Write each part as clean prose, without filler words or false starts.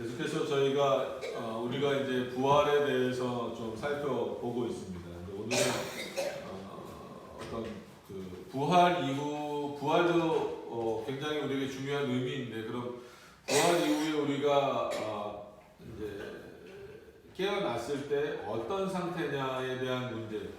계속해서 저희가 우리가 이제 부활에 대해서 좀 살펴보고 있습니다. 오늘은 어떤 그 부활 이후 부활도 굉장히 우리에게 중요한 의미인데 그럼 부활 이후에 우리가 이제 깨어났을 때 어떤 상태냐에 대한 문제.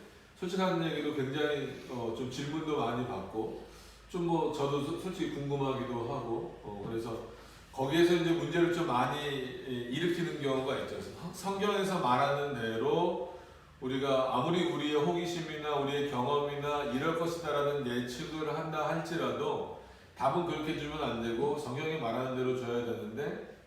솔직한 얘기로 굉장히 좀 질문도 많이 받고 좀 뭐 저도 솔직히 궁금하기도 하고 그래서 거기에서 이제 문제를 좀 많이 일으키는 경우가 있죠. 성경에서 말하는 대로 우리가 아무리 우리의 호기심이나 우리의 경험이나 이럴 것이다라는 예측을 한다 할지라도 답은 그렇게 주면 안 되고 성경이 말하는 대로 줘야 되는데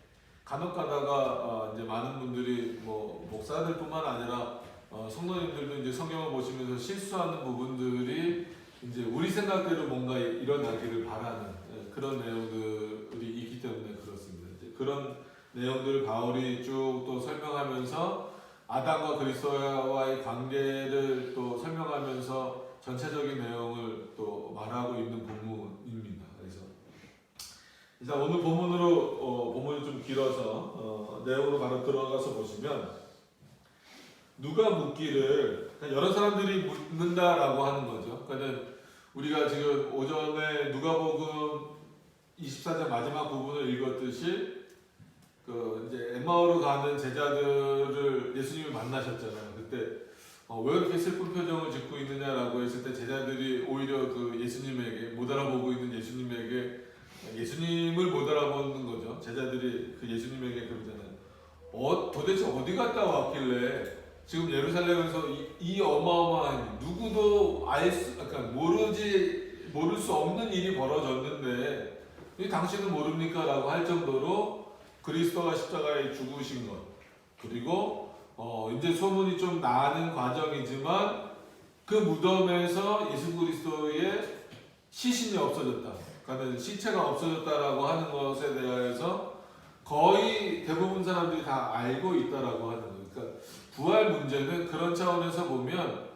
간혹 가다가 이제 많은 분들이 뭐 목사들뿐만 아니라 성도님들도 이제 성경을 보시면서 실수하는 부분들이 이제 우리 생각대로 뭔가 일어나기를 바라는 그런 내용들이 있기 때문에 그렇습니다. 이제 그런 내용들을 바울이 쭉 또 설명하면서 아담과 그리스도와의 관계를 또 설명하면서 전체적인 내용을 또 말하고 있는 본문입니다. 그래서 일단 오늘 본문으로 본문이 좀 길어서 내용으로 바로 들어가서 보시면 누가 묻기를 여러 사람들이 묻는다라고 하는 거죠. 그러니까 우리가 지금 오전에 누가복음 24장 마지막 부분을 읽었듯이 그 이제 엠마오로 가는 제자들을 예수님이 만나셨잖아요. 그때 왜 그렇게 슬픈 표정을 짓고 있느냐라고 했을 때 제자들이 오히려 그 예수님에게 못 알아보고 있는 예수님에게 예수님을 못 알아보는 거죠. 제자들이 그 예수님에게 그러잖아요. 도대체 어디 갔다 왔길래 지금 예루살렘에서 이 어마어마한 누구도 그러니까 모를 수 없는 일이 벌어졌는데 당신은 모릅니까? 라고 할 정도로 그리스도가 십자가에 죽으신 것 그리고 이제 소문이 좀 나는 과정이지만 그 무덤에서 예수 그리스도의 시신이 없어졌다. 그러니까 시체가 없어졌다라고 하는 것에 대해서 거의 대부분 사람들이 다 알고 있다라고 하는 거예요. 그러니까 부활 문제는 그런 차원에서 보면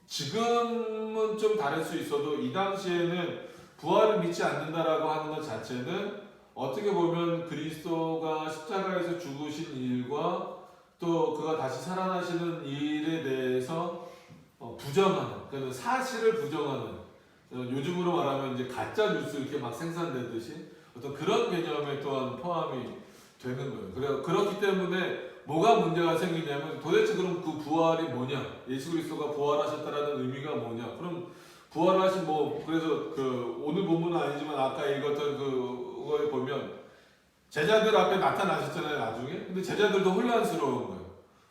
지금은 좀 다를 수 있어도 이 당시에는 부활을 믿지 않는다라고 하는 것 자체는 어떻게 보면 그리스도가 십자가에서 죽으신 일과 또 그가 다시 살아나시는 일에 대해서 부정하는, 그러니까 사실을 부정하는 요즘으로 말하면 이제 가짜 뉴스 이렇게 막 생산되듯이 어떤 그런 개념에 또한 포함이 되는 거예요. 그렇기 때문에 뭐가 문제가 생기냐면 도대체 그럼 그 부활이 뭐냐? 예수 그리스도가 부활하셨다라는 의미가 뭐냐? 그럼 부활하신 그래서 그 오늘 본문은 아니지만 아까 읽었던 그거에 보면 제자들 앞에 나타나셨잖아요, 나중에. 근데 제자들도 혼란스러운 거예요.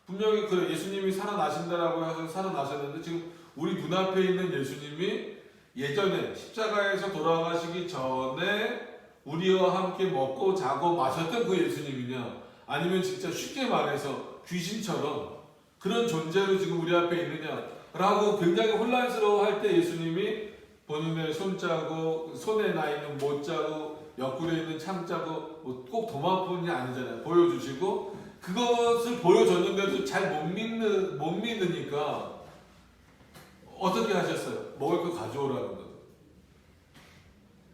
분명히 그래 예수님이 살아나신다라고 해서 살아나셨는데 지금 우리 눈앞에 있는 예수님이 예전에 십자가에서 돌아가시기 전에 우리와 함께 먹고 자고 마셨던 그 예수님이냐 아니면 진짜 쉽게 말해서 귀신처럼 그런 존재로 지금 우리 앞에 있느냐라고 굉장히 혼란스러워할 때 예수님이 본인의 손자국, 손에 나 있는 못자국, 옆구리에 있는 참자국 꼭 도마뿐이 아니잖아요. 보여주시고 그것을 보여줬는데도 잘 못 믿으니까 어떻게 하셨어요? 먹을 거 가져오라는 거죠.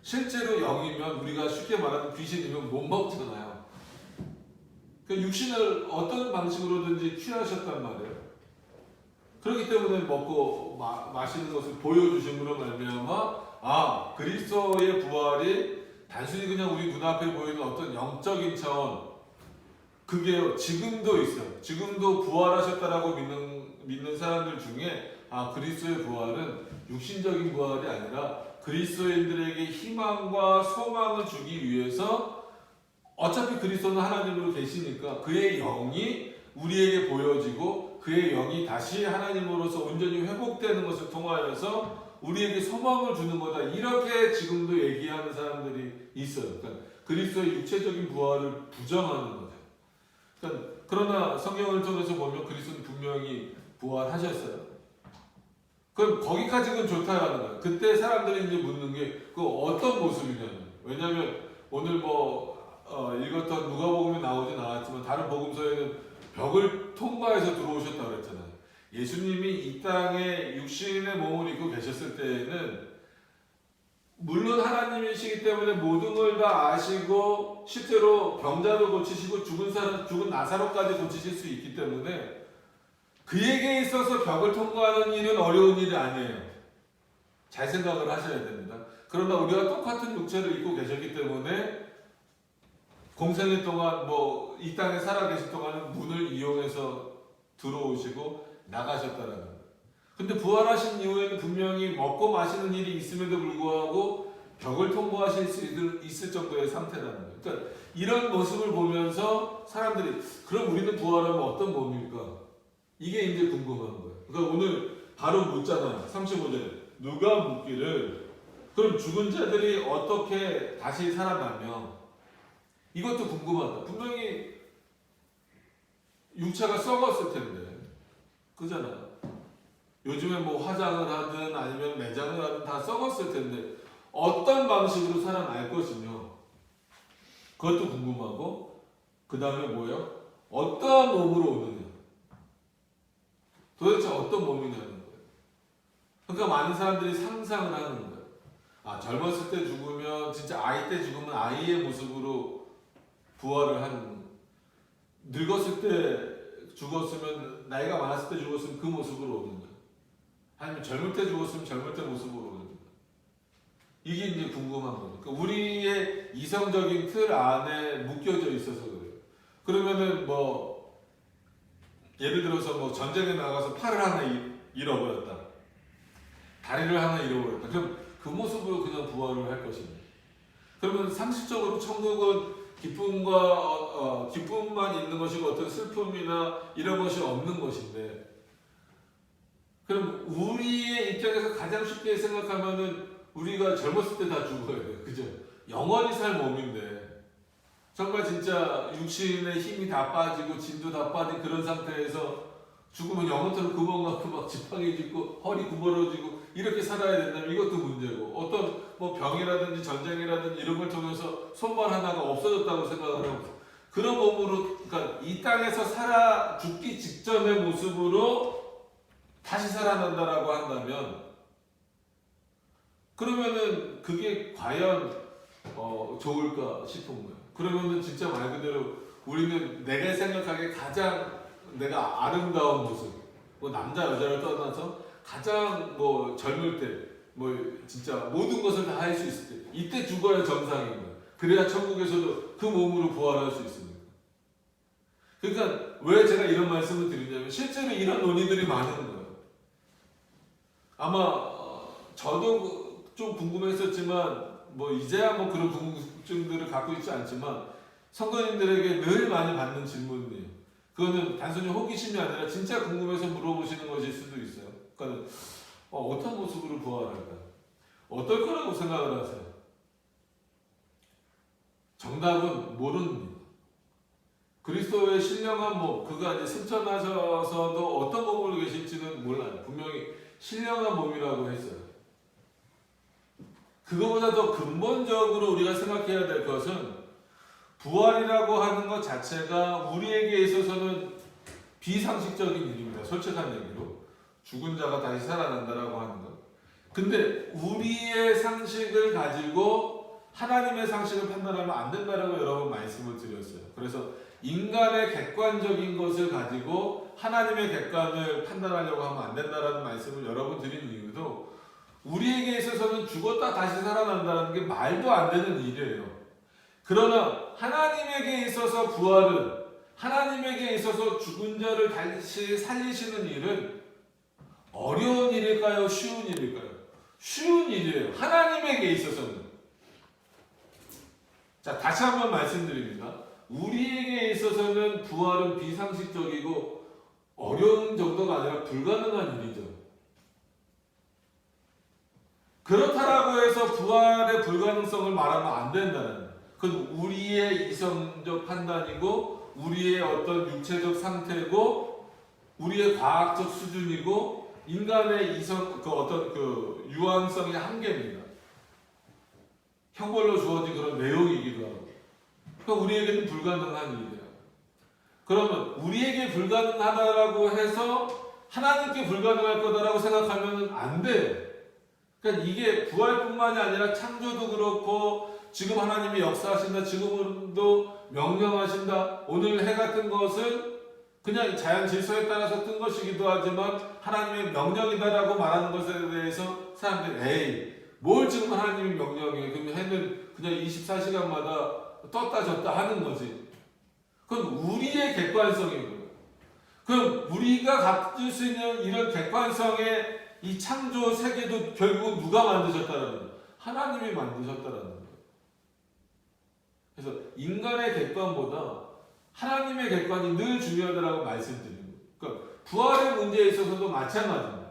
실제로 영이면 우리가 쉽게 말하는 귀신이면 못 먹잖아요. 그 육신을 어떤 방식으로든지 취하셨단 말이에요. 그렇기 때문에 먹고 마시는 것을 보여주심으로 말미암아 그리스도의 부활이 단순히 그냥 우리 눈앞에 보이는 어떤 영적인 차원 그게 지금도 있어요. 지금도 부활하셨다라고 믿는 사람들 중에 그리스도의 부활은 육신적인 부활이 아니라 그리스도인들에게 희망과 소망을 주기 위해서 어차피 그리스도는 하나님으로 계시니까 그의 영이 우리에게 보여지고 그의 영이 다시 하나님으로서 온전히 회복되는 것을 통하여서 우리에게 소망을 주는 거다. 이렇게 지금도 얘기하는 사람들이 있어요. 그러니까 그리스도의 육체적인 부활을 부정하는 거죠. 그러나 성경을 통해서 보면 그리스도는 분명히 부활하셨어요. 그럼 거기까지는 좋다라는 거예요. 그때 사람들이 이제 묻는 게 그 어떤 모습이냐면 왜냐하면 오늘 읽었던 누가복음에 나오진 않았지만 다른 복음서에는 벽을 통과해서 들어오셨다고 그랬잖아요. 예수님이 이 땅에 육신의 몸을 입고 계셨을 때에는 물론 하나님이시기 때문에 모든 걸 다 아시고 실제로 병자도 고치시고 죽은 나사로까지 고치실 수 있기 때문에 그에게 있어서 벽을 통과하는 일은 어려운 일이 아니에요. 잘 생각을 하셔야 됩니다. 그러나 우리가 똑같은 육체를 입고 계셨기 때문에 공생애 동안 이 땅에 살아계실 동안은 문을 이용해서 들어오시고 나가셨다라는 거예요. 근데 부활하신 이후에는 분명히 먹고 마시는 일이 있음에도 불구하고 벽을 통과하실 수 있을 정도의 상태라는 거예요. 그러니까 이런 모습을 보면서 사람들이 그럼 우리는 부활하면 어떤 몸입니까? 이게 이제 궁금한 거예요. 그러니까 오늘 바로 묻잖아요. 35절에 누가 묻기를 그럼 죽은 자들이 어떻게 다시 살아나며 이것도 궁금하다. 분명히 육체가 썩었을 텐데 그잖아요. 요즘에 화장을 하든 아니면 매장을 하든 다 썩었을 텐데 어떤 방식으로 살아날 것이며 그것도 궁금하고 그 다음에 뭐예요? 어떤 몸으로 오느냐 도대체 어떤 몸이냐는 거예요. 그러니까 많은 사람들이 상상을 하는 거예요. 젊었을 때 죽으면 진짜 아이 때 죽으면 아이의 모습으로 부활을 하는 늙었을 때 죽었으면 나이가 많았을 때 죽었으면 그 모습으로 오는 거예요. 아니면 젊을 때 죽었으면 젊을 때 모습으로 오는 거예요. 이게 이제 궁금한 거예요. 그러니까 우리의 이성적인 틀 안에 묶여져 있어서 그래요. 그러면은 예를 들어서 전쟁에 나가서 팔을 하나 잃어버렸다. 다리를 하나 잃어버렸다. 그럼 그 모습으로 그냥 부활을 할 것입니다. 그러면 상식적으로 천국은 기쁨만 있는 것이고 어떤 슬픔이나 이런 것이 없는 것인데 그럼 우리의 입장에서 가장 쉽게 생각하면은 우리가 젊었을 때 다 죽어야 돼요. 그죠? 영원히 살 몸인데 정말 진짜 육신의 힘이 다 빠지고 진도 다 빠진 그런 상태에서 죽으면 영혼처럼 구멍 나고 막 지팡이 짚고 허리 구부러지고 이렇게 살아야 된다면 이것도 문제고 어떤 병이라든지 전쟁이라든지 이런 걸 통해서 손발 하나가 없어졌다고 생각을 하고 그런 몸으로 그러니까 이 땅에서 죽기 직전의 모습으로 다시 살아난다라고 한다면 그러면은 그게 과연 좋을까 싶은 거예요. 그러면은 진짜 말 그대로 우리는 내가 생각하기에 가장 내가 아름다운 모습 남자 여자를 떠나서 가장 젊을 때 진짜 모든 것을 다 할 수 있을 때 이때 죽어야 정상인 거예요. 그래야 천국에서도 그 몸으로 부활할 수 있습니다. 그러니까 왜 제가 이런 말씀을 드리냐면 실제로 이런 논의들이 많은 거예요. 아마 저도 좀 궁금했었지만 이제야 그런 궁금증들을 갖고 있지 않지만 성도님들에게 늘 많이 받는 질문이에요. 그거는 단순히 호기심이 아니라 진짜 궁금해서 물어보시는 것일 수도 있어요. 그러니까 어떤 모습으로 부활할까? 어떨 거라고 생각을 하세요? 정답은 모릅니다. 그리스도의 신령한 몸, 그가 이제 승천하셔서도 어떤 몸으로 계실지는 몰라요. 분명히 신령한 몸이라고 했어요. 그거보다 더 근본적으로 우리가 생각해야 될 것은 부활이라고 하는 것 자체가 우리에게 있어서는 비상식적인 일입니다. 솔직한 얘기로. 죽은 자가 다시 살아난다라고 하는 것. 근데 우리의 상식을 가지고 하나님의 상식을 판단하면 안 된다라고 여러 번 말씀을 드렸어요. 그래서 인간의 객관적인 것을 가지고 하나님의 객관을 판단하려고 하면 안 된다라는 말씀을 여러 번 드린 이유도 우리에게 있어서는 죽었다 다시 살아난다는 게 말도 안 되는 일이에요. 그러나 하나님에게 있어서 부활은 하나님에게 있어서 죽은 자를 다시 살리시는 일은 어려운 일일까요? 쉬운 일일까요? 쉬운 일이에요. 하나님에게 있어서는. 자, 다시 한번 말씀드립니다. 우리에게 있어서는 부활은 비상식적이고 어려운 정도가 아니라 불가능한 일이죠. 그렇다라고 해서 부활의 불가능성을 말하면 안 된다는 거예요. 그건 우리의 이성적 판단이고 우리의 어떤 육체적 상태고 우리의 과학적 수준이고 인간의 어떤 유한성의 한계입니다. 형벌로 주어진 그런 내용이기도 하고. 그러니까 우리에게는 불가능한 일이에요. 그러면 우리에게 불가능하다라고 해서 하나님께 불가능할 거다라고 생각하면 안 돼요. 그러니까 이게 부활뿐만이 아니라 창조도 그렇고 지금 하나님이 역사하신다. 지금도 명령하신다. 오늘 해가 뜬 것은 그냥 자연 질서에 따라서 뜬 것이기도 하지만 하나님의 명령이다라고 말하는 것에 대해서 사람들이 에이 뭘 지금 하나님이 명령해. 그럼 해는 그냥 24시간마다 떴다 졌다 하는 거지. 그건 우리의 객관성이고요. 그럼 우리가 가질 수 있는 이런 객관성의 이 창조 세계도 결국은 누가 만드셨다라는 거예요. 하나님이 만드셨다라는 거예요. 그래서 인간의 객관보다 하나님의 객관이 늘 중요하다라고 말씀드리는 거예요. 그러니까 부활의 문제에 있어서도 마찬가지입니다.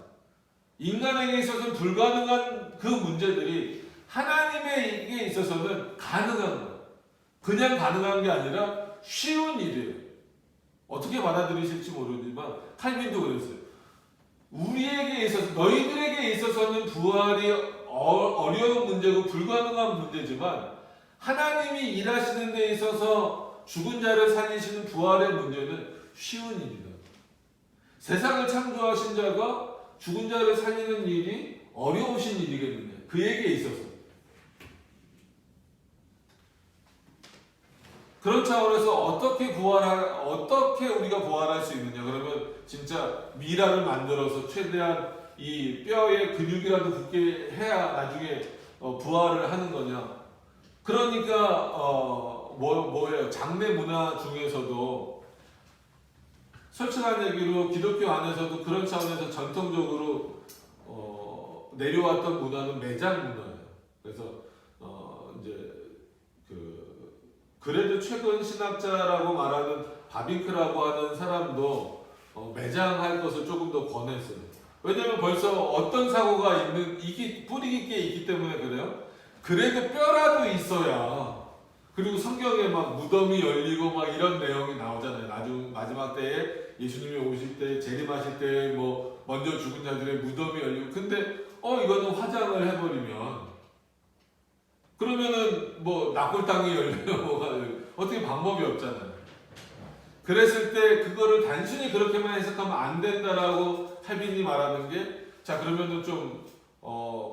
인간에게 있어서는 불가능한 그 문제들이 하나님에게 있어서는 가능한 거예요. 그냥 가능한 게 아니라 쉬운 일이에요. 어떻게 받아들이실지 모르지만 칼빈도 그랬어요. 우리에게 있어서 너희들에게 있어서는 부활이 어려운 문제고 불가능한 문제지만 하나님이 일하시는 데 있어서 죽은 자를 살리시는 부활의 문제는 쉬운 일이다. 세상을 창조하신 자가 죽은 자를 살리는 일이 어려우신 일이겠느냐. 그에게 있어서. 그런 차원에서 어떻게 우리가 부활할 수 있느냐. 그러면 진짜 미라를 만들어서 최대한 이 뼈의 근육이라도 붙게 해야 나중에 부활을 하는 거냐. 그러니까 뭐예요? 장례 문화 중에서도 솔직한 얘기로 기독교 안에서도 그런 차원에서 전통적으로 내려왔던 문화는 매장 문화예요. 그래서 이제 그래도 최근 신학자라고 말하는 바빙크라고 하는 사람도 매장할 것을 조금 더 권했어요. 왜냐하면 벌써 어떤 사고가 뿌리 깊게 있기 때문에 그래요. 그래도 뼈라도 있어야. 그리고 성경에 막 무덤이 열리고 막 이런 내용이 나오잖아요. 나중 마지막 때에 예수님이 오실 때 재림하실 때 뭐 먼저 죽은 자들의 무덤이 열리고. 근데 이거는 화장을 해버리면 그러면은 뭐 납골당이 열려요. 뭐가 어떻게 방법이 없잖아요. 그랬을 때 그거를 단순히 그렇게만 해석하면 안 된다라고 칼빈이 말하는 게 자 그러면은 좀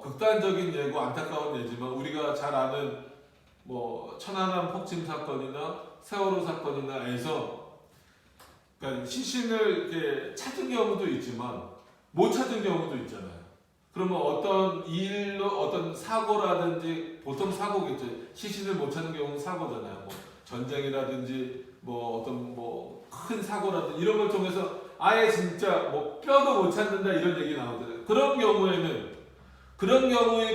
극단적인 예고 안타까운 예지만 우리가 잘 아는 뭐 천안함 폭침 사건이나 세월호 사건이나에서 그러니까 시신을 이렇게 찾은 경우도 있지만 못 찾은 경우도 있잖아요. 그러면 어떤 일로 어떤 사고라든지 보통 사고겠죠. 시신을 못 찾는 경우는 사고잖아요. 뭐 전쟁이라든지 뭐 어떤 뭐 큰 사고라든지 이런 걸 통해서 아예 진짜 뭐 뼈도 못 찾는다 이런 얘기 나오잖아요. 그런 경우의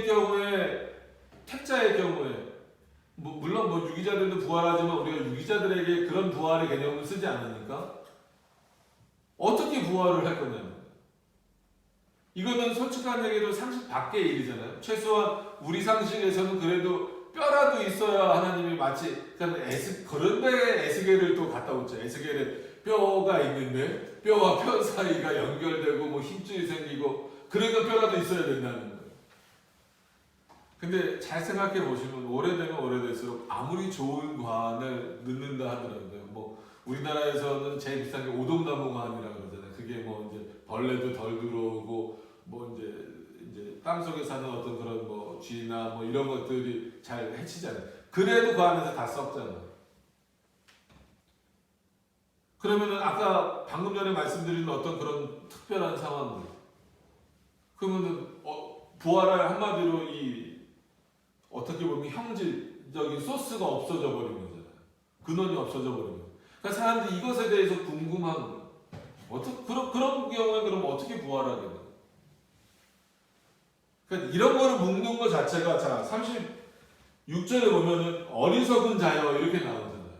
경우에 택자의 경우에 물론 뭐 유기자들도 부활하지만 우리가 유기자들에게 그런 부활의 개념을 쓰지 않으니까 어떻게 부활을 할 거냐면 이거는 솔직한 얘기로 상식 밖의 일이잖아요. 최소한 우리 상식에서는 그래도 뼈라도 있어야 하나님이 마치 그런데 에스겔을 또 갖다 놓죠. 에스겔에 뼈가 있는데 뼈와 뼈 사이가 연결되고 뭐 힘줄이 생기고 그러니까 뼈라도 있어야 된다는 거예요. 근데 잘 생각해 보시면 오래되면 오래될수록 아무리 좋은 관을 넣는다 하더라고요. 뭐 우리나라에서는 제일 비싼 게 오동나무 관이라고 그러잖아요. 그게 뭐 이제 벌레도 덜 들어오고 뭐 이제 땅 속에 사는 어떤 그런 뭐 쥐나 뭐 이런 것들이 잘 해치잖아요. 그래도 그 안에서 다 썩잖아요. 그러면은 아까 방금 전에 말씀드린 어떤 그런 특별한 상황들 그러면은 부활할 한마디로 어떻게 보면 형질적인 소스가 없어져 버린 거잖아요. 근원이 없어져 버린 거예요. 그러니까 사람들이 이것에 대해서 궁금한 거예요. 그런 경우에 그럼 어떻게 부활하게 돼요? 그러니까 이런 거를 묻는 것 자체가 자 36절에 보면은 어리석은 자여 이렇게 나오잖아요.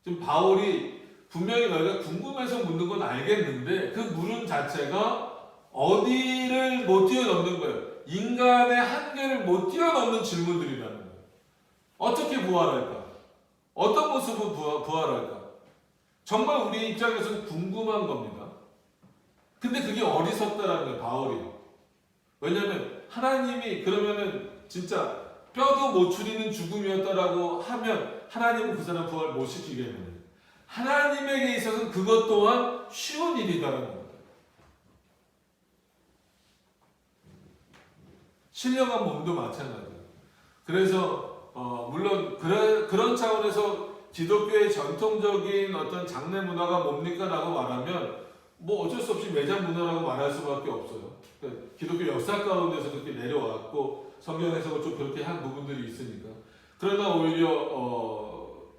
지금 바울이 분명히 너희가 궁금해서 묻는 건 알겠는데 그 물음 자체가 어디를 못 뛰어넘는 거예요. 인간의 한계를 못 뛰어넘는 질문들이라는 거예요. 어떻게 부활할까? 어떤 모습으로 부활할까? 정말 우리 입장에서는 궁금한 겁니다. 근데 그게 어리석다라는 거예요. 바울이. 왜냐하면 하나님이 그러면은 진짜 뼈도 못 추리는 죽음이었다라고 하면 하나님은 그 사람 부활 못 시키겠느냐. 하나님에게 있어서는 그것 또한 쉬운 일이다라는 거예요. 신령한 몸도 마찬가지예요. 그래서 물론 그런 차원에서 기독교의 전통적인 어떤 장례 문화가 뭡니까? 라고 말하면 뭐 어쩔 수 없이 매장 문화라고 말할 수밖에 없어요. 그러니까 기독교 역사 가운데서 그렇게 내려왔고 성경에서 좀 그렇게 한 부분들이 있으니까. 그러나 오히려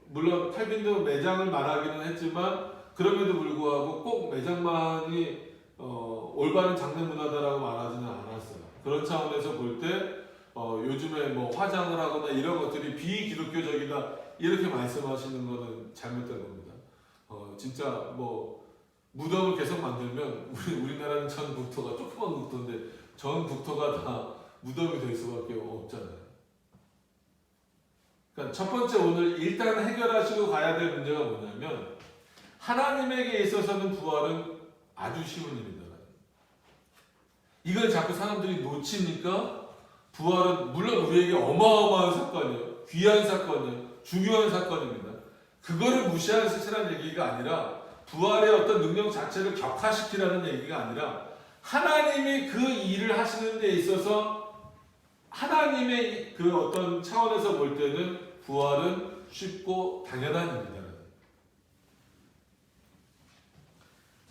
물론 칼빈도 매장을 말하기는 했지만 그럼에도 불구하고 꼭 매장만이 올바른 장례 문화다라고 말하지는 않았어요. 그런 차원에서 볼 때 요즘에 뭐 화장을 하거나 이런 것들이 비기독교적이다 이렇게 말씀하시는 것은 잘못된 겁니다. 진짜 뭐 무덤을 계속 만들면 우리나라는 전 국토가 조그만 국토인데 전 국토가 다 무덤이 될 수밖에 없잖아요. 그러니까 첫 번째 오늘 일단 해결하시고 가야 될 문제가 뭐냐면 하나님에게 있어서는 부활은 아주 쉬운 일이다. 이걸 자꾸 사람들이 놓치니까 부활은 물론 우리에게 어마어마한 사건이에요. 귀한 사건이에요. 중요한 사건입니다. 그거를 무시하시라는 얘기가 아니라 부활의 어떤 능력 자체를 격화시키라는 얘기가 아니라 하나님이 그 일을 하시는 데 있어서 하나님의 그 어떤 차원에서 볼 때는 부활은 쉽고 당연한 일이다.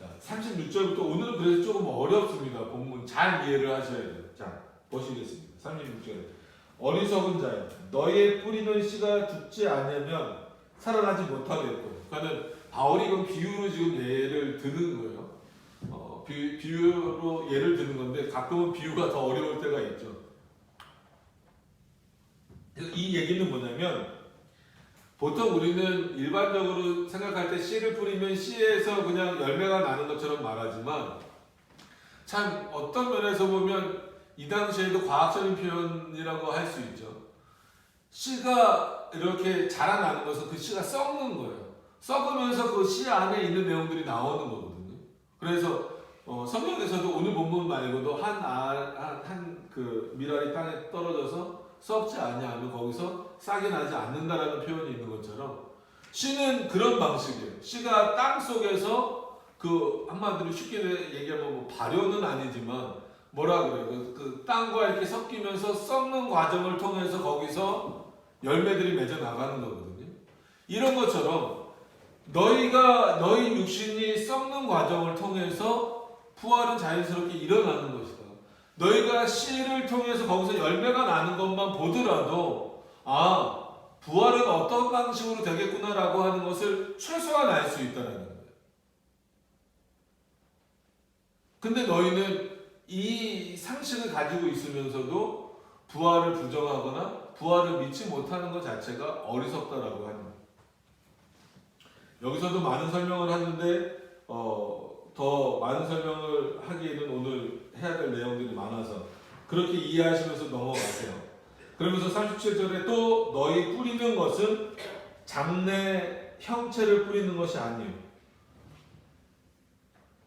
자, 36절부터 오늘은 그래서 조금 어렵습니다. 본문 잘 이해를 하셔야 돼요. 자, 보시겠습니다. 36절. 어리석은 자여, 너의 뿌리는 씨가 죽지 않으면 살아나지 못하겠고. 그러니까 바울이 그 비유로 지금 예를 드는 거예요. 비유로 예를 드는 건데 가끔은 비유가 더 어려울 때가 있죠. 이 얘기는 뭐냐면 보통 우리는 일반적으로 생각할 때 씨를 뿌리면 씨에서 그냥 열매가 나는 것처럼 말하지만 참 어떤 면에서 보면 이 당시에도 과학적인 표현이라고 할 수 있죠. 씨가 이렇게 자라나는 것은 그 씨가 썩는 거예요. 썩으면서 그 씨 안에 있는 내용들이 나오는 거거든요. 그래서 성경에서도 오늘 본문 말고도 한 그 밀알이 땅에 떨어져서 썩지 아니하면 거기서 싹이 나지 않는다라는 표현이 있는 것처럼 씨는 그런 방식이에요. 씨가 땅 속에서 그 한마디로 쉽게 얘기하면 뭐 발효는 아니지만 뭐라 그래요? 그 땅과 이렇게 섞이면서 썩는 과정을 통해서 거기서 열매들이 맺어 나가는 거거든요. 이런 것처럼 너희 육신이 썩는 과정을 통해서 부활은 자연스럽게 일어나는 것이다. 너희가 씨를 통해서 거기서 열매가 나는 것만 보더라도 부활은 어떤 방식으로 되겠구나라고 하는 것을 최소한 알 수 있다는 거예요. 근데 너희는 이 상식을 가지고 있으면서도 부활을 부정하거나 부활을 믿지 못하는 것 자체가 어리석다라고 하는 거예요. 여기서도 많은 설명을 하는데 더 많은 설명을 하기에는 오늘 해야 될 내용들이 많아서 그렇게 이해하시면서 넘어가세요. 그러면서 37절에 또 너희 뿌리는 것은 장래 형체를 뿌리는 것이 아니에요.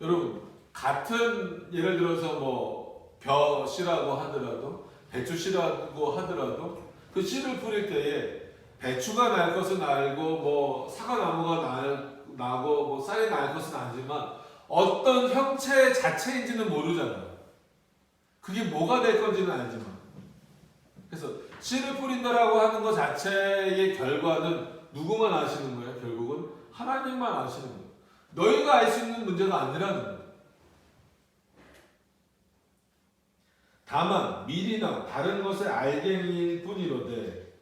여러분 같은 예를 들어서 뭐 벼 씨라고 하더라도 배추 씨라고 하더라도 그 씨를 뿌릴 때에 배추가 날 것은 알고 뭐 사과나무가 나고 뭐 쌀이 날 것은 알지만 어떤 형체 자체인지는 모르잖아요. 그게 뭐가 될 건지는 알지만. 그래서 씨를 뿌린다라고 하는 것 자체의 결과는 누구만 아시는 거예요? 결국은 하나님만 아시는 거예요. 너희가 알 수 있는 문제가 아니라는 거예요. 다만 미리나 다른 것을 알게일 뿐이로되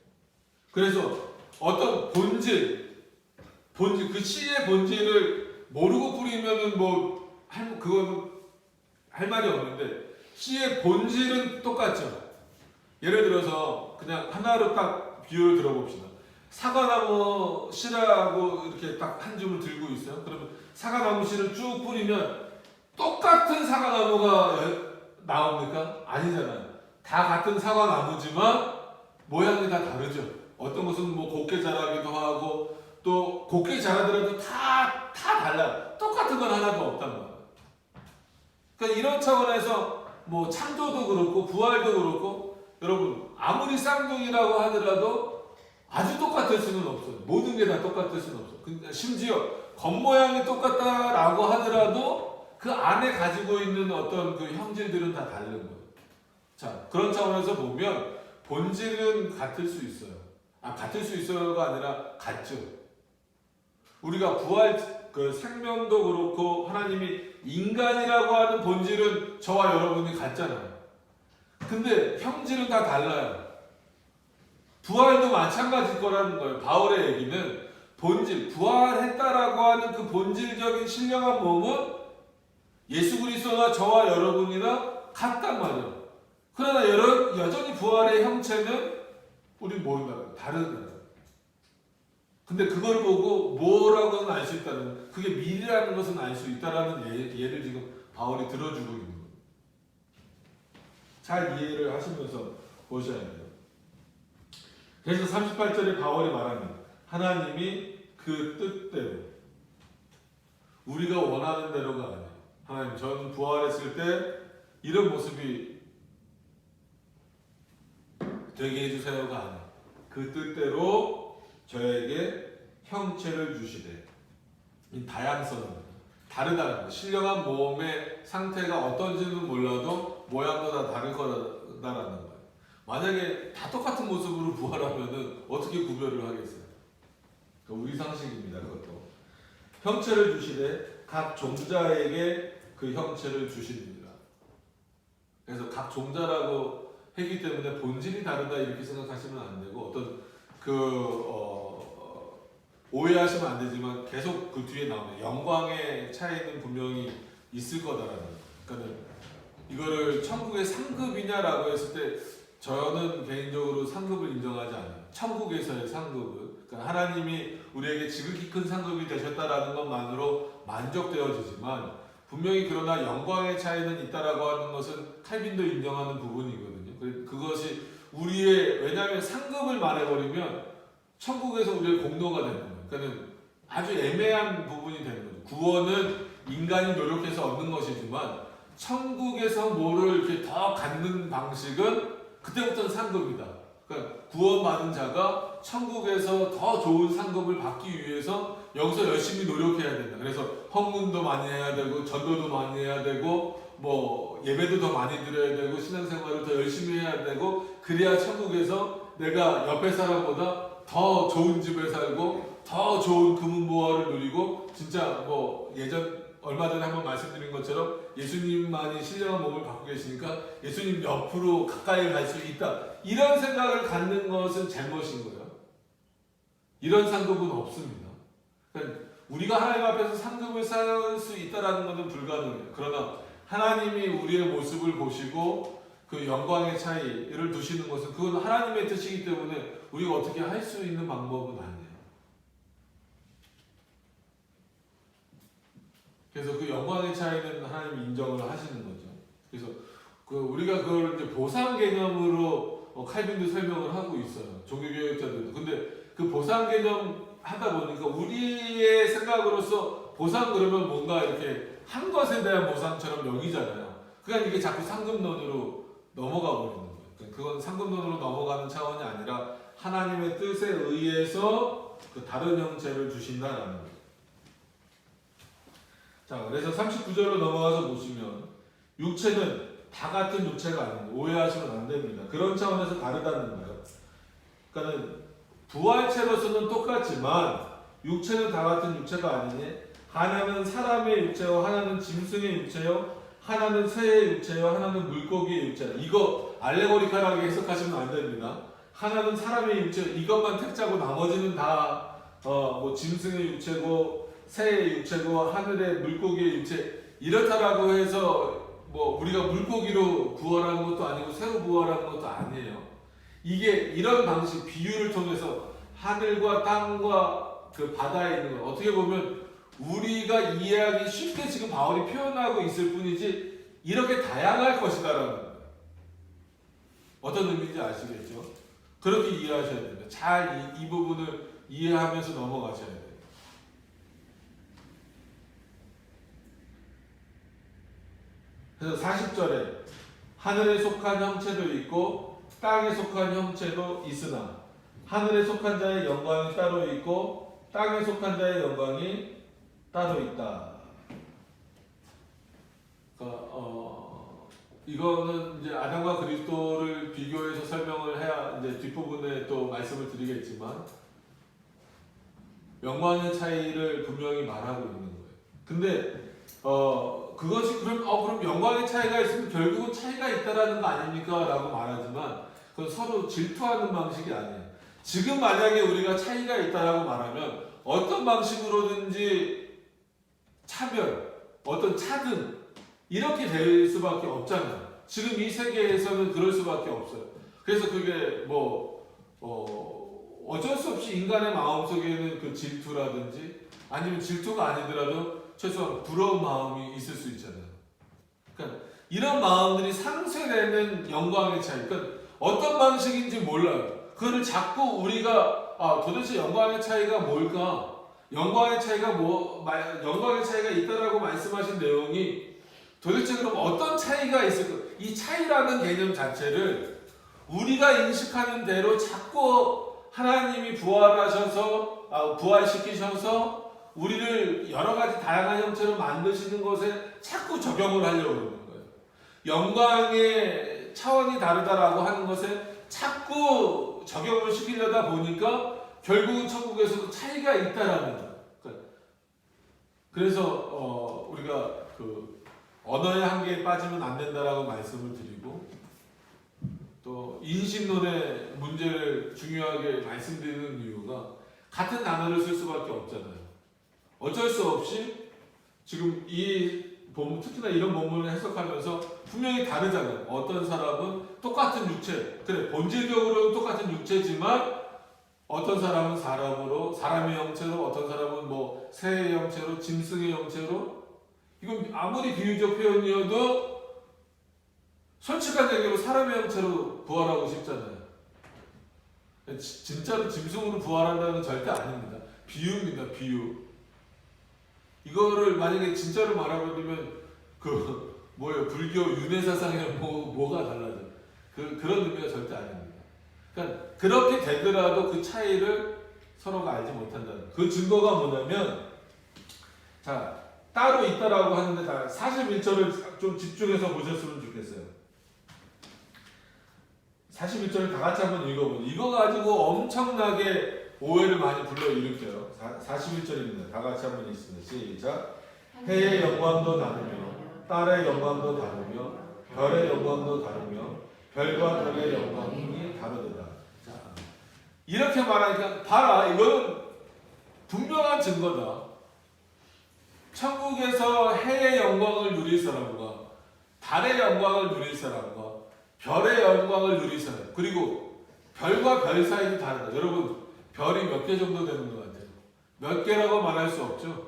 그래서 어떤 본질 그 씨의 본질을 모르고 뿌리면은 그건 할 말이 없는데 씨의 본질은 똑같죠. 예를 들어서 그냥 하나로 딱 비유를 들어봅시다. 사과나무 씨라고 이렇게 딱 한 줌을 들고 있어요. 그러면 사과나무 씨를 쭉 뿌리면 똑같은 사과나무가 나옵니까? 아니잖아요. 다 같은 사과나무지만 모양이 다 다르죠. 어떤 것은 뭐 곱게 자라기도 하고 또 곱게 자라더라도 다 달라요. 똑같은 건 하나도 없단 말이에요. 그러니까 이런 차원에서 뭐 창조도 그렇고 부활도 그렇고 여러분 아무리 쌍둥이라고 하더라도 아주 똑같을 수는 없어요. 모든 게 다 똑같을 수는 없어요. 그러니까 심지어 겉모양이 똑같다라고 하더라도 그 안에 가지고 있는 어떤 그 형질들은 다 다른 거예요. 자, 그런 차원에서 보면 본질은 같을 수 있어요. 같을 수 있어요가 아니라 같죠. 우리가 부활, 그 생명도 그렇고 하나님이 인간이라고 하는 본질은 저와 여러분이 같잖아요. 근데 형질은 다 달라요. 부활도 마찬가지일 거라는 거예요. 바울의 얘기는 본질, 부활했다라고 하는 그 본질적인 신령한 몸은 예수 그리스도나 저와 여러분이나 같단 말이에요. 그러나 여전히 부활의 형체는 우리 모른다. 다르다. 근데 그걸 보고 뭐라고는 알 수 있다는, 그게 미래라는 것은 알 수 있다라는 예를 지금 바울이 들어주고 있는 거예요. 잘 이해를 하시면서 보셔야 돼요. 그래서 38절에 바울이 말합니다. 하나님이 그 뜻대로, 우리가 원하는 대로가 아니에요. 하나님, 저는 부활했을 때 이런 모습이 되게 해주세요가 아니에요. 그 뜻대로 저에게 형체를 주시되, 이 다양성은 다르다는 거예요. 신령한 몸의 상태가 어떤지는 몰라도 모양도 다 다를 거다라는 거예요. 만약에 다 똑같은 모습으로 부활하면은 어떻게 구별을 하겠어요? 우리 상식입니다. 그것도 형체를 주시되 각 종자에게 그 형체를 주십니다. 그래서 각 종자라고 했기 때문에 본질이 다르다 이렇게 생각하시면 안 되고, 어떤 오해하시면 안 되지만 계속 그 뒤에 나오는 영광의 차이는 분명히 있을 거다라는 거예요. 그러니까 이거를 천국의 상급이냐라고 했을 때 저는 개인적으로 상급을 인정하지 않아요. 천국에서의 상급을. 그러니까 하나님이 우리에게 지극히 큰 상급이 되셨다라는 것만으로 만족되어지지만, 분명히 그러나 영광의 차이는 있다라고 하는 것은 칼빈도 인정하는 부분이거든요. 그것이 우리의, 왜냐하면 상급을 말해버리면 천국에서 우리의 공로가 되는 거예요. 그러니까 아주 애매한 부분이 되는 거죠. 구원은 인간이 노력해서 얻는 것이지만 천국에서 뭐를 이렇게 더 갖는 방식은 그때부터는 상급이다. 그러니까 구원받은 자가 천국에서 더 좋은 상급을 받기 위해서 여기서 열심히 노력해야 된다. 그래서 헌금도 많이 해야 되고, 전도도 많이 해야 되고, 뭐 예배도 더 많이 드려야 되고, 신앙생활을 더 열심히 해야 되고, 그래야 천국에서 내가 옆에 사람보다 더 좋은 집에 살고 더 좋은 금은보화를 누리고, 진짜 뭐 얼마 전에 한번 말씀드린 것처럼 예수님만이 신령한 몸을 갖고 계시니까 예수님 옆으로 가까이 갈 수 있다, 이런 생각을 갖는 것은 잘못인 거예요. 이런 상급은 없습니다. 그러니까 우리가 하나님 앞에서 상급을 쌓을 수 있다는 것은 불가능해요. 그러나 하나님이 우리의 모습을 보시고 그 영광의 차이를 두시는 것은 그건 하나님의 뜻이기 때문에 우리가 어떻게 할 수 있는 방법은 아니에요. 그래서 그 영광의 차이는 하나님이 인정을 하시는 거죠. 그래서 우리가 그걸 이제 보상 개념으로 칼빈도 설명을 하고 있어요. 종교교육자들도. 근데 그 보상 개념 하다 보니까 우리의 생각으로서 보상 그러면 뭔가 이렇게 한 것에 대한 보상처럼 여기잖아요. 그러니까 이게 자꾸 상급론으로 넘어가 버리는 거예요. 그러니까 그건 상급론으로 넘어가는 차원이 아니라 하나님의 뜻에 의해서 그 다른 형체를 주신다는 거예요. 자, 그래서 39절로 넘어가서 보시면 육체는 다 같은 육체가 아닙니다. 오해하시면 안 됩니다. 그런 차원에서 다르다는 거예요. 그러니까 부활체로서는 똑같지만 육체는 다 같은 육체가 아니니, 하나는 사람의 육체요, 하나는 짐승의 육체요, 하나는 새의 육체요, 하나는 물고기의 육체. 이거 알레고리컬하게 해석하시면 안 됩니다. 하나는 사람의 육체, 이것만 택자고 나머지는 다 뭐 짐승의 육체고 새의 육체고 하늘의 물고기의 육체, 이렇다라고 해서 뭐 우리가 물고기로 부활하는 것도 아니고 새로 부활하는 것도 아니에요. 이게 이런 방식, 비유를 통해서 하늘과 땅과 그 바다에 있는 거, 어떻게 보면 우리가 이해하기 쉽게 지금 바울이 표현하고 있을 뿐이지 이렇게 다양할 것이다라는 거예요. 어떤 의미인지 아시겠죠? 그렇게 이해하셔야 됩니다. 잘 이 부분을 이해하면서 넘어가셔야 돼요. 그래서 40절에 하늘에 속한 형체도 있고 땅에 속한 형체도 있으나 하늘에 속한 자의 영광이 따로 있고 땅에 속한 자의 영광이 따로 있다. 그러니까 이거는 이제 아담과 그리스도를 비교해서 설명을 해야 이제 뒷부분에 또 말씀을 드리겠지만 영광의 차이를 분명히 말하고 있는 거예요. 근데 그것이 그럼 영광의 차이가 있으면 결국은 차이가 있다라는 거 아닙니까? 라고 말하지만 그건 서로 질투하는 방식이 아니에요. 지금 만약에 우리가 차이가 있다라고 말하면 어떤 방식으로든지 차별, 어떤 차등 이렇게 될 수밖에 없잖아요. 지금 이 세계에서는 그럴 수밖에 없어요. 그래서 그게 어쩔 수 없이 인간의 마음속에는 그 질투라든지 아니면 질투가 아니더라도 최소한 부러운 마음이 있을 수 있잖아요. 그러니까 이런 마음들이 상쇄되는 영광의 차이. 그러니까 어떤 방식인지 몰라요. 그거를 자꾸 우리가 도대체 영광의 차이가 뭘까? 영광의 차이가 영광의 차이가 있다라고 말씀하신 내용이 도대체 그럼 어떤 차이가 있을까? 이 차이라는 개념 자체를 우리가 인식하는 대로 자꾸 하나님이 부활시키셔서 우리를 여러 가지 다양한 형태로 만드시는 것에 자꾸 적용을 하려고 그러는 거예요. 영광의 차원이 다르다라고 하는 것에 자꾸 적용을 시키려다 보니까 결국은 천국에서도 차이가 있다라는 거예요. 그래서 우리가 그 언어의 한계에 빠지면 안 된다라고 말씀을 드리고 또 인신론의 문제를 중요하게 말씀드리는 이유가 같은 단어를 쓸 수밖에 없잖아요. 어쩔 수 없이 지금 이 본문, 특히나 이런 본문을 해석하면서 분명히 다르잖아요. 어떤 사람은 똑같은 육체, 그래 본질적으로는 똑같은 육체지만 어떤 사람은 사람의 형체로, 어떤 사람은 뭐 새의 형체로, 짐승의 형체로. 이건 아무리 비유적 표현이어도 솔직한 얘기로 사람의 형체로 부활하고 싶잖아요. 진짜로 짐승으로 부활한다는 건 절대 아닙니다. 비유입니다. 비유. 이거를 만약에 진짜로 말해버리면 불교 윤회 사상이랑 뭐가 달라져? 그런 의미가 절대 아닙니다. 그러니까 그렇게 되더라도 그 차이를 서로가 알지 못한다는. 그 증거가 뭐냐면, 자 따로 있다라고 하는데 41절을 좀 집중해서 보셨으면 좋겠어요. 41절을 다 같이 한번 읽어보세요. 이거 가지고 엄청나게 오해를 많이 불러일으켜요. 41절입니다. 다 같이 한번 읽습니다. 시작. 해의 영광도 다르며 달의 영광도 다르며 별의 영광도 다르며 별과 별의 영광이 다르도다. 자, 이렇게 말하니까 봐라, 이거는 분명한 증거다. 천국에서 해의 영광을 누릴 사람과 달의 영광을 누릴 사람과 별의 영광을 누릴 사람, 그리고 별과 별 사이도 다르다. 여러분, 별이 몇 개 정도 되는 것 같아요? 몇 개라고 말할 수 없죠.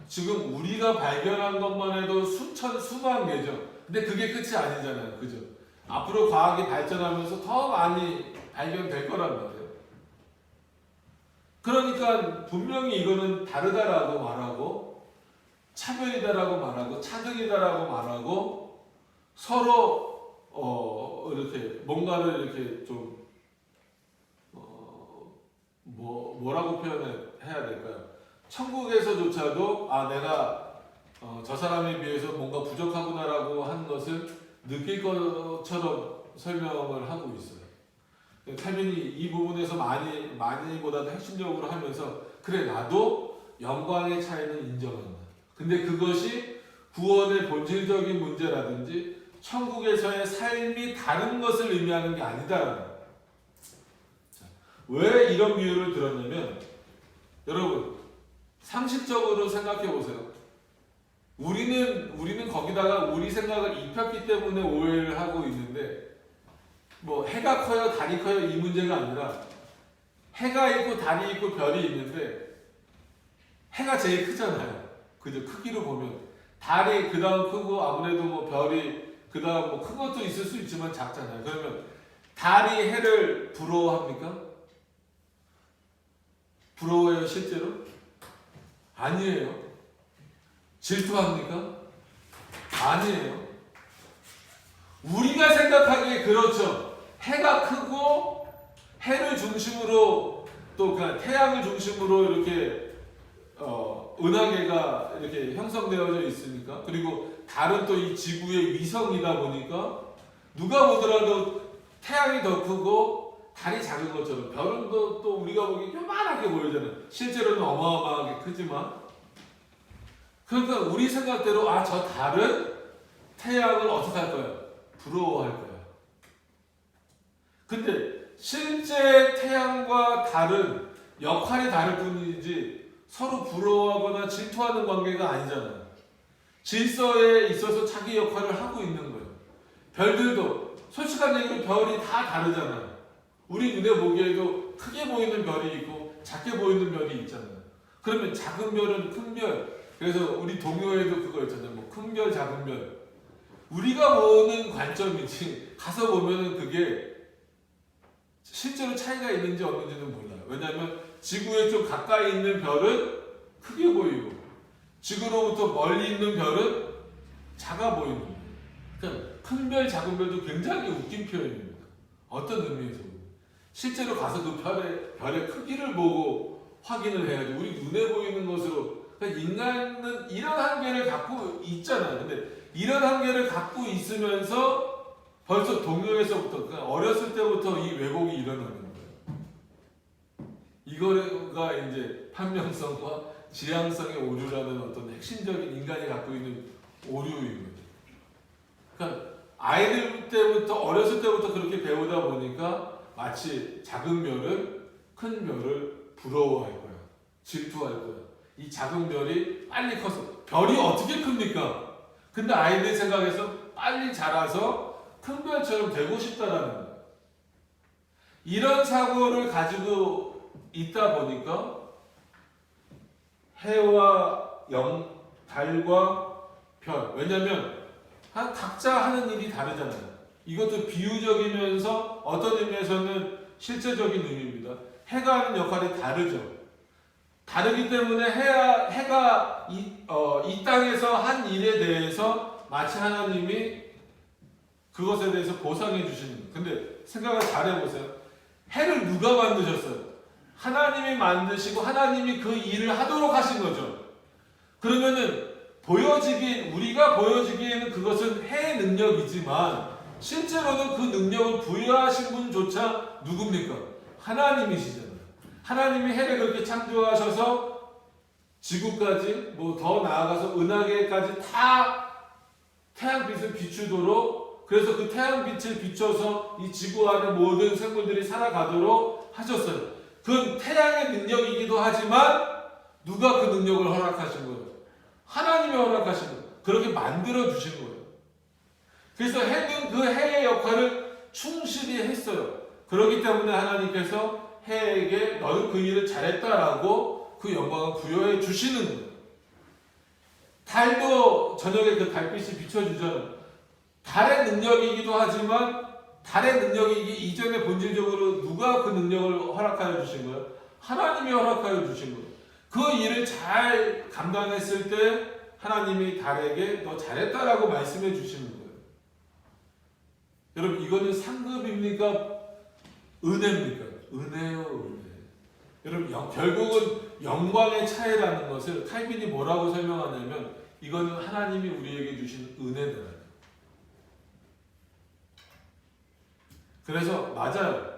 지금 우리가 발견한 것만 해도 수만 개죠. 근데 그게 끝이 아니잖아요. 그죠? 앞으로 과학이 발전하면서 더 많이 발견될 거란 말이에요. 그러니까 분명히 이거는 다르다라고 말하고 차별이다라고 말하고 차등이다라고 말하고 서로 이렇게 뭔가를 이렇게 좀 뭐라고 표현해야 될까요? 천국에서조차도 내가 저 사람에 비해서 뭔가 부족하구나라고 하는 것을 느낄 것처럼 설명을 하고 있어요. 칼빈이 이 부분에서 많이보다도 핵심적으로 하면서 그래, 나도 영광의 차이는 인정한다. 근데 그것이 구원의 본질적인 문제라든지 천국에서의 삶이 다른 것을 의미하는 게 아니다라는 거예요. 왜 이런 비유를 들었냐면, 여러분 상식적으로 생각해 보세요. 우리는 거기다가 우리 생각을 입혔기 때문에 오해를 하고 있는데, 해가 커요 달이 커요 이 문제가 아니라 해가 있고 달이 있고 별이 있는데 해가 제일 크잖아요. 그죠? 크기로 보면 달이 그 다음 크고 아무래도 별이 그 다음 큰 것도 있을 수 있지만 작잖아요. 그러면 달이 해를 부러워합니까? 부러워해요 실제로? 아니에요. 질투합니까? 아니에요. 우리가 생각하기에 그렇죠. 해가 크고 해를 중심으로 또 그냥 태양을 중심으로 이렇게 은하계가 이렇게 형성되어져 있으니까, 그리고 달은 또 이 지구의 위성이다 보니까 누가 보더라도 태양이 더 크고 달이 작은 것처럼 별은 또 우리가 보기엔 요만하게 보이잖아요. 실제로는 어마어마하게 크지만 그러니까 우리 생각대로 저 달은 태양을 어떻게 할 거야? 부러워할 거야. 근데 실제 태양과 달은 역할이 다를 뿐이지 서로 부러워하거나 질투하는 관계가 아니잖아요. 질서에 있어서 자기 역할을 하고 있는 거예요. 별들도 솔직한 얘기로 별이 다 다르잖아요. 우리 눈에 보기에도 크게 보이는 별이 있고 작게 보이는 별이 있잖아요. 그러면 작은 별은 큰 별. 그래서 우리 동요에도 그거 있잖아요. 뭐 큰 별, 작은 별. 우리가 보는 관점이지 가서 보면은 그게 실제로 차이가 있는지 없는지는 몰라요. 왜냐하면 지구에 좀 가까이 있는 별은 크게 보이고 지구로부터 멀리 있는 별은 작아 보이는 거예요. 그러니까 큰 별, 작은 별도 굉장히 웃긴 표현입니다. 어떤 의미에서 실제로 가서 그 별의 크기를 보고 확인을 해야지. 우리 눈에 보이는 것으로. 그러니까 인간은 이런 한계를 갖고 있잖아요. 근데 이런 한계를 갖고 있으면서 벌써 동요에서부터, 그러니까 어렸을 때부터 이 왜곡이 일어나는 거예요. 이거가 이제 판명성과 지향성의 오류라는 어떤 핵심적인 인간이 갖고 있는 오류인 거죠. 그러니까 아이들 때부터, 어렸을 때부터 그렇게 배우다 보니까 마치 작은 별은 큰 별을 부러워할 거야. 질투할 거야. 이 작은 별이 빨리 커서, 별이 어떻게 큽니까? 근데 아이들 생각에서 빨리 자라서 큰 별처럼 되고 싶다라는 거예요. 이런 사고를 가지고 있다 보니까 해와 달과 별, 왜냐면 각자 하는 일이 다르잖아요. 이것도 비유적이면서 어떤 의미에서는 실제적인 의미입니다. 해가 하는 역할이 다르죠. 다르기 때문에 해가 이 땅에서 한 일에 대해서 마치 하나님이 그것에 대해서 보상해 주시는 거예요. 근데 생각을 잘 해보세요. 해를 누가 만드셨어요? 하나님이 만드시고 하나님이 그 일을 하도록 하신 거죠. 그러면은 우리가 보여지기에는 그것은 해의 능력이지만 실제로는 그 능력을 부여하신 분조차 누굽니까? 하나님이시잖아요. 하나님이 해를 그렇게 창조하셔서 지구까지 더 나아가서 은하계까지 다 태양빛을 비추도록, 그래서 그 태양빛을 비춰서 이 지구 안에 모든 생물들이 살아가도록 하셨어요. 그건 태양의 능력이기도 하지만 누가 그 능력을 허락하신 거예요? 하나님이 허락하신 거예요. 그렇게 만들어 주신 거예요. 그래서 해는 그 해의 역할을 충실히 했어요. 그렇기 때문에 하나님께서 해에게 너는 그 일을 잘했다라고 그 영광을 부여해 주시는 거예요. 달도 저녁에 그 달빛이 비춰주잖아요. 달의 능력이기도 하지만 달의 능력이기 이전에 본질적으로 누가 그 능력을 허락하여 주신 거예요? 하나님이 허락하여 주신 거예요. 그 일을 잘 감당했을 때 하나님이 달에게 너 잘했다라고 말씀해 주시는 거예요. 여러분, 이거는 상급입니까? 은혜입니까? 은혜요, 은혜. 여러분, 결국은 영광의 차이라는 것을 칼빈이 뭐라고 설명하냐면 이거는 하나님이 우리에게 주신 은혜다. 그래서 맞아요.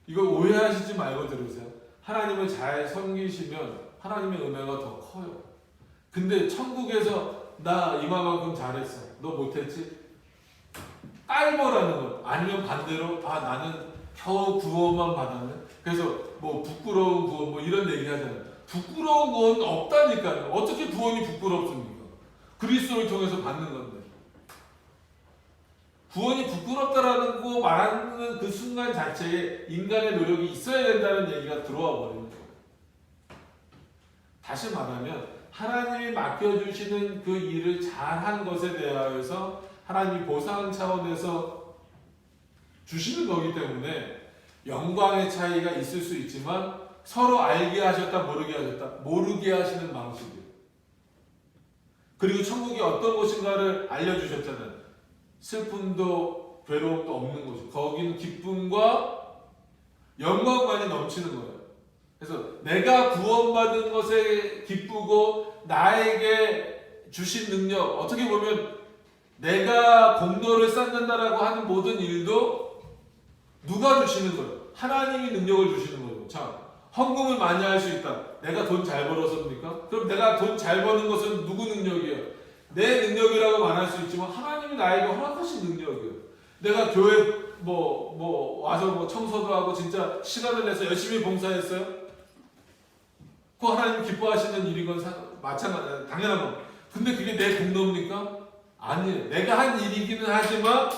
이거 오해하시지 말고 들으세요. 하나님을 잘 섬기시면 하나님의 은혜가 더 커요. 근데 천국에서 나 이만큼 잘했어. 너 못했지? 깔보라는 것. 아니면 반대로 나는 겨우 구원만 받았네. 그래서 부끄러운 구원 이런 얘기 하잖아요. 부끄러운 구원은 없다니까요. 어떻게 구원이 부끄럽습니까? 그리스도를 통해서 받는 건데. 구원이 부끄럽다라는 거 말하는 그 순간 자체에 인간의 노력이 있어야 된다는 얘기가 들어와 버리는 거예요. 다시 말하면 하나님이 맡겨주시는 그 일을 잘한 것에 대하여서 하나님이 보상 차원에서 주시는 거기 때문에 영광의 차이가 있을 수 있지만 서로 알게 하셨다 모르게 하시는 방식이에요. 그리고 천국이 어떤 곳인가를 알려주셨잖아요. 슬픔도 괴로움도 없는 곳이, 거기는 기쁨과 영광만이 넘치는 거예요. 그래서 내가 구원받은 것에 기쁘고 나에게 주신 능력, 어떻게 보면 내가 공로를 쌓는다라고 하는 모든 일도 누가 주시는 거예요? 하나님이 능력을 주시는 거예요. 자, 헌금을 많이 할 수 있다. 내가 돈 잘 벌어서입니까? 그럼 내가 돈 잘 버는 것은 누구 능력이에요? 내 능력이라고 말할 수 있지만 하나님이 나에게 허락하신 능력이에요. 내가 교회 와서 청소도 하고 진짜 시간을 내서 열심히 봉사했어요? 그거 하나님 기뻐하시는 일인 건 마찬가지, 당연한 거. 근데 그게 내 공로입니까? 아니에요. 내가 한 일이기는 하지만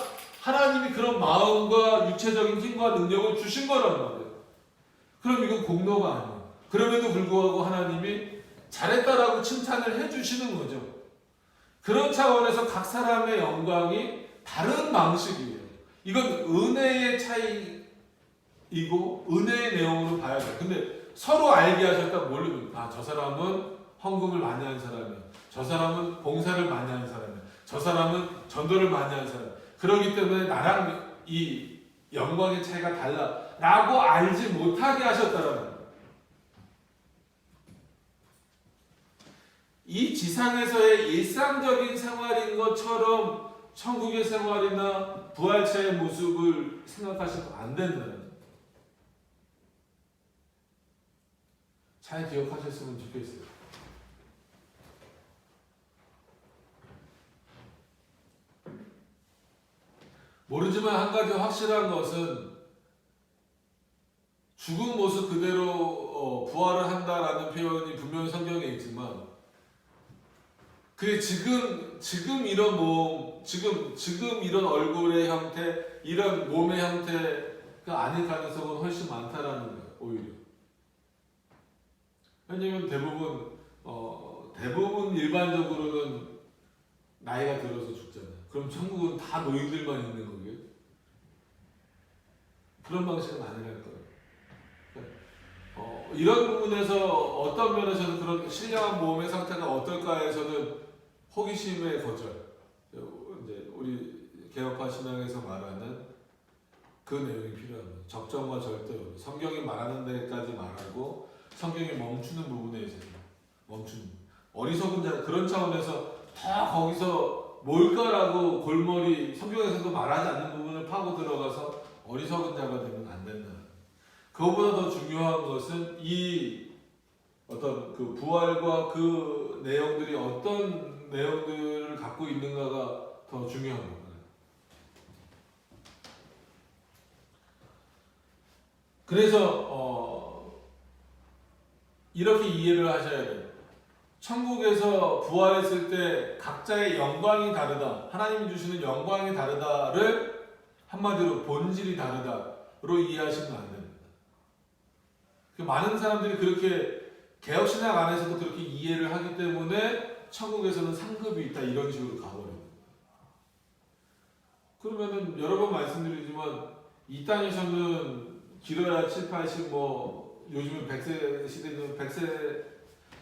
하나님이 그런 마음과 육체적인 힘과 능력을 주신 거란 말이에요. 그럼 이건 공로가 아니에요. 그럼에도 불구하고 하나님이 잘했다라고 칭찬을 해주시는 거죠. 그런 차원에서 각 사람의 영광이 다른 방식이에요. 이건 은혜의 차이이고 은혜의 내용으로 봐야 돼요. 근데 서로 알게 하셨다 모르면 저 사람은 헌금을 많이 하는 사람이야. 저 사람은 봉사를 많이 하는 사람이야. 저 사람은 전도를 많이 하는 사람이야. 그렇기 때문에 나랑 이 영광의 차이가 달라 라고 알지 못하게 하셨다라는 거예요. 이 지상에서의 일상적인 생활인 것처럼 천국의 생활이나 부활체의 모습을 생각하시면 안 된다는 거예요. 잘 기억하셨으면 좋겠어요. 모르지만 한 가지 확실한 것은 죽은 모습 그대로 부활을 한다라는 표현이 분명히 성경에 있지만 그게 지금 이런 몸, 지금 이런 얼굴의 형태, 이런 몸의 형태가 아닐 가능성은 훨씬 많다라는 거예요. 오히려. 왜냐면 대부분 일반적으로는 나이가 들어서 죽잖아요. 그럼 천국은 다 노인들만 있는 거고요. 그런 방식은 아니랄 거예요. 이런 부분에서 어떤 면에서는 그런 신령한 몸의 상태가 어떨까에서는 호기심의 거절, 이제 우리 개혁파 신앙에서 말하는 그 내용이 필요합니다. 적정과 절대로 성경이 말하는 데까지 말하고 성경이 멈추는 부분에 있어서 멈추는 어리석은 자 그런 차원에서 다 거기서 뭘까라고 골머리 성경에서도 말하지 않는 부분을 파고 들어가서 어리석은 자가 되면 안 된다. 그것보다 더 중요한 것은 이 어떤 그 부활과 그 내용들이 어떤 내용들을 갖고 있는가가 더 중요한 겁니다. 그래서 이렇게 이해를 하셔야 돼요. 천국에서 부활했을 때 각자의 영광이 다르다. 하나님이 주시는 영광이 다르다를 한마디로 본질이 다르다로 이해하시면 안 됩니다. 많은 사람들이 그렇게 개혁신학 안에서도 그렇게 이해를 하기 때문에 천국에서는 상급이 있다 이런 식으로 가버려요. 그러면은 여러 번 말씀드리지만 이 땅에서는 길어야 7, 80 요즘은 100세 시대는 100세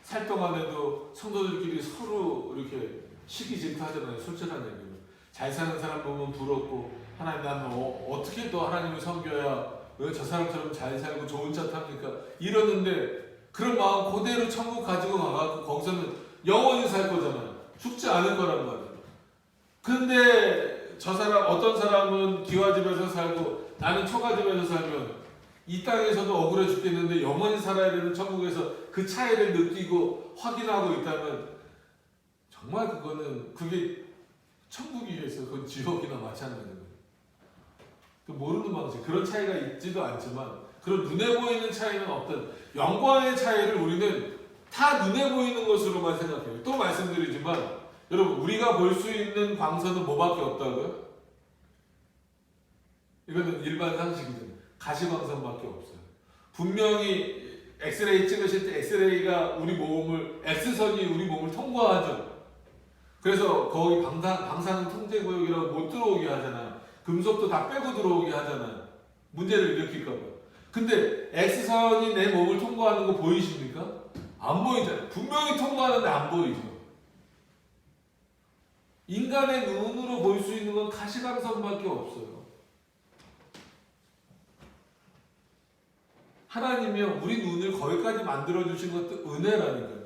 살 동안에도 성도들끼리 서로 이렇게 시기질투하잖아요. 솔직한 얘기로. 잘 사는 사람 보면 부럽고 하나님 난 어떻게 또 하나님을 섬겨야 왜 저 사람처럼 잘 살고 좋은 차 탑니까? 이러는데 그런 마음 그대로 천국 가지고 가서 거기서는 영원히 살 거잖아요. 죽지 않을 거란 말이에요. 근데 저 사람 어떤 사람은 기와집에서 살고 나는 초가집에서 살면 이 땅에서도 억울해 죽겠는데 영원히 살아야 되는 천국에서 그 차이를 느끼고 확인하고 있다면 정말 그게 천국이겠어요. 그건 지옥이나 마찬가지예요. 모르는 방식 그런 차이가 있지도 않지만 그런 눈에 보이는 차이는 없던 영광의 차이를 우리는 다 눈에 보이는 것으로만 생각해요. 또 말씀드리지만 여러분 우리가 볼 수 있는 광선은 뭐밖에 없다고요? 이거는 일반 상식이잖아요. 가시광선밖에 없어요. 분명히 엑스레이 찍으실 때 엑스레이가 X선이 우리 몸을 통과하죠. 그래서 거기 방사능 통제구역이라고 못 들어오게 하잖아요. 금속도 다 빼고 들어오게 하잖아요. 문제를 일으킬까 봐. 근데 X선이 내 몸을 통과하는 거 보이십니까? 안 보이잖아요. 분명히 통과하는데 안 보이죠. 인간의 눈으로 볼 수 있는 건 가시광선밖에 없어요. 하나님이요 우리 눈을 거기까지 만들어주신 것도 은혜라니까요.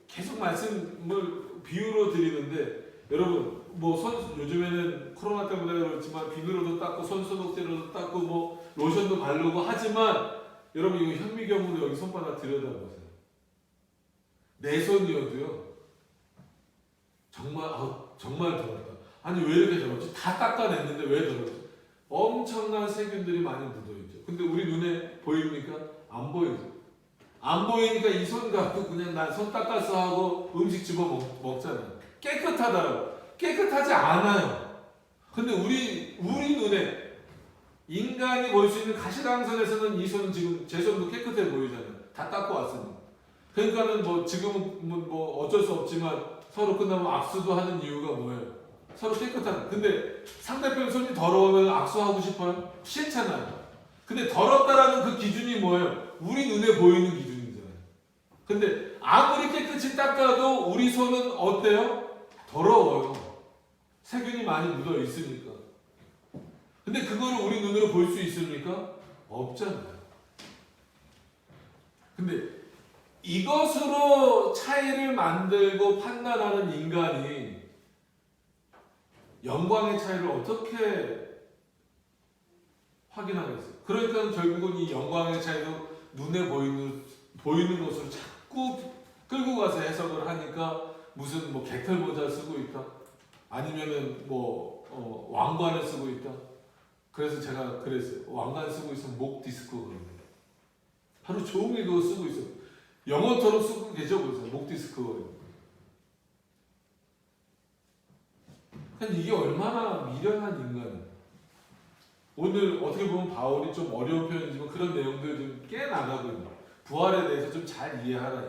계속 말씀을 비유로 드리는데 여러분 요즘에는 코로나 때문에 그렇지만 비누로도 닦고 손소독제로도 닦고 뭐 로션도 바르고 하지만 여러분 이거 현미경으로 여기 손바닥 들여다보세요. 내 손이어도요. 정말 더럽다. 아니 왜 이렇게 더럽지? 다 닦아냈는데 왜 더럽지? 엄청난 세균들이 많이 묻어있죠. 근데 우리 눈에 보입니까? 안 보이죠. 안 보이니까 이 손 갖고 그냥 난 손 닦았어 하고 음식 집어 먹잖아요. 깨끗하다라고. 깨끗하지 않아요. 근데 우리 눈에 인간이 볼 수 있는 가시광선에서는 이 손은 지금 제 손도 깨끗해 보이잖아요. 다 닦고 왔으니까. 그러니까는 뭐 지금은 뭐 어쩔 수 없지만 서로 끝나면 악수도 하는 이유가 뭐예요? 서로 깨끗한. 근데 상대편 손이 더러우면 악수하고 싶어요? 싫잖아요. 근데 더럽다라는 그 기준이 뭐예요? 우리 눈에 보이는 기준이잖아요. 근데 아무리 깨끗이 닦아도 우리 손은 어때요? 더러워요. 세균이 많이 묻어 있으니까. 근데 그거를 우리 눈으로 볼 수 있습니까? 없잖아요. 근데 이것으로 차이를 만들고 판단하는 인간이 영광의 차이를 어떻게 확인하겠어요? 그러니까 결국은 이 영광의 차이도 눈에 보이는 것으로 자꾸 끌고 가서 해석을 하니까 무슨 뭐 깃털 모자 쓰고 있다, 아니면은 왕관을 쓰고 있다. 그래서 제가 그랬어요. 왕관 쓰고 있으면 목 디스크 그럽니다. 하루 종일 그거 쓰고 있어요. 영어처럼 쓰고 계셔 보세요. 목 디스크 거예요. 이게 얼마나 미련한 인간이에요. 오늘 어떻게 보면 바울이 좀 어려운 표현이지만 그런 내용들 좀 깨나가고 있는 부활에 대해서 좀 잘 이해하라.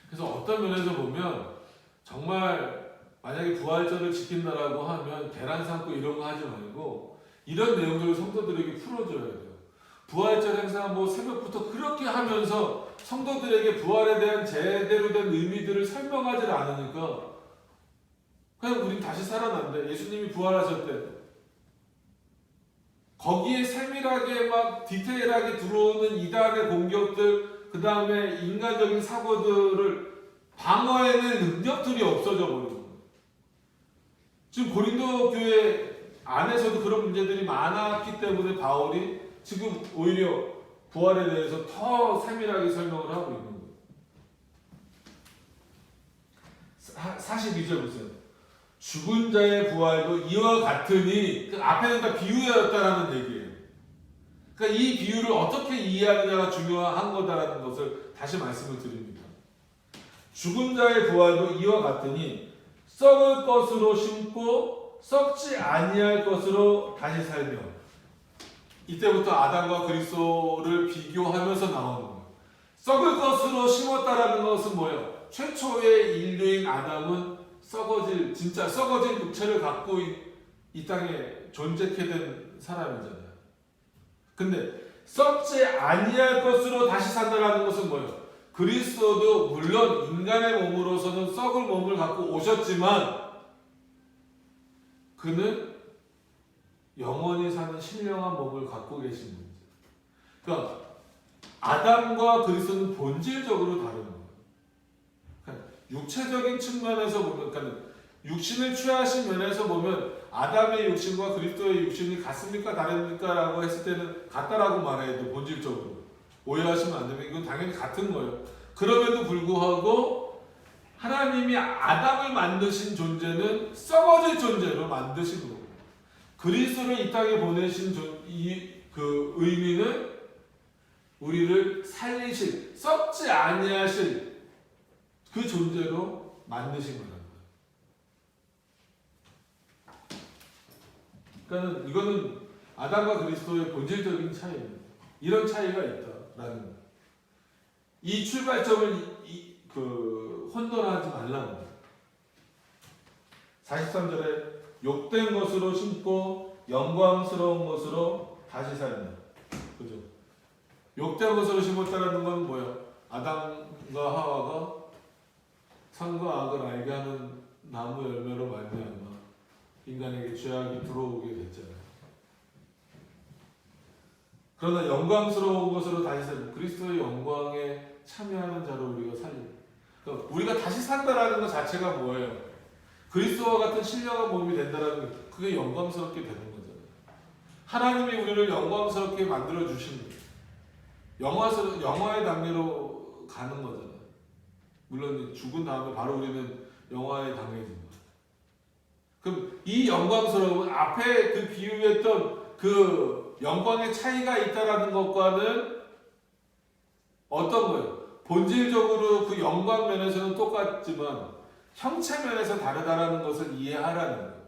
그래서 어떤 면에서 보면 정말 만약에 부활절을 지킨다라고 하면 계란 삶고 이런 거 하지 말고 이런 내용들을 성도들에게 풀어줘야 돼요. 부활절 행사 새벽부터 그렇게 하면서 성도들에게 부활에 대한 제대로 된 의미들을 설명하지 않으니까 그냥 우린 다시 살아난대. 예수님이 부활하셨대. 거기에 세밀하게 막 디테일하게 들어오는 이단의 공격들, 그 다음에 인간적인 사고들을 방어해낼 능력들이 없어져 버리는 거예요. 지금 고린도 교회 안에서도 그런 문제들이 많았기 때문에 바울이 지금 오히려 부활에 대해서 더 세밀하게 설명을 하고 있는 거예요. 42절 보세요. 죽은 자의 부활도 이와 같으니, 그 앞에는 다 비유였다라는 얘기예요. 그러니까 이 비유를 어떻게 이해하느냐가 중요한 거다라는 것을 다시 말씀을 드립니다. 죽은 자의 부활도 이와 같으니 썩을 것으로 심고 썩지 아니할 것으로 다시 살며. 이때부터 아담과 그리스도를 비교하면서 나오는 거예요. 썩을 것으로 심었다라는 것은 뭐예요? 최초의 인류인 아담은 진짜 썩어질 육체를 갖고 이 땅에 존재케 된 사람이잖아요. 근데 썩지 아니할 것으로 다시 산다라는 것은 뭐예요? 그리스도도 물론 인간의 몸으로서는 썩을 몸을 갖고 오셨지만 그는 영원히 사는 신령한 몸을 갖고 계신 분이죠. 그러니까 아담과 그리스도는 본질적으로 다른 거예요. 육체적인 측면에서 보면, 그러니까 육신을 취하신 면에서 보면 아담의 육신과 그리스도의 육신이 같습니까? 다릅니까? 라고 했을 때는 같다라고 말해야 돼. 본질적으로 오해하시면 안 됩니다. 이건 당연히 같은 거예요. 그럼에도 불구하고 하나님이 아담을 만드신 존재는 썩어질 존재로 만드신 거고, 그리스도를 이 땅에 보내신 그 의미는 우리를 살리실, 썩지 아니하실 그 존재로 만드신 거라는 거예요. 그러니까 이거는 아담과 그리스도의 본질적인 차이입니다. 이런 차이가 있다라는 거예요. 이 출발점을 혼돈하지 말라는 거예요. 43절에 욕된 것으로 심고 영광스러운 것으로 다시 살며. 그죠? 욕된 것으로 심었다는 건 뭐예요? 아담과 하와가 선과 악을 알게 하는 나무 열매로 말미암아 인간에게 죄악이 들어오게 됐잖아요. 그러나 영광스러운 것으로 다시 살고 그리스도의 영광에 참여하는 자로 우리가 살립니다. 그러니까 우리가 다시 산다라는 것 자체가 뭐예요? 그리스도와 같은 신령한 몸이 된다는 게 그게 영광스럽게 되는 거잖아요. 하나님이 우리를 영광스럽게 만들어 주신 영화의 단계로 가는 거잖아요. 물론 죽은 다음에 바로 우리는 영화에 당해진다. 그럼 이 영광스러움은 앞에 그 비유했던 그 영광의 차이가 있다라는 것과는 어떤 거예요? 본질적으로 그 영광 면에서는 똑같지만 형체 면에서 다르다라는 것을 이해하라는 거예요.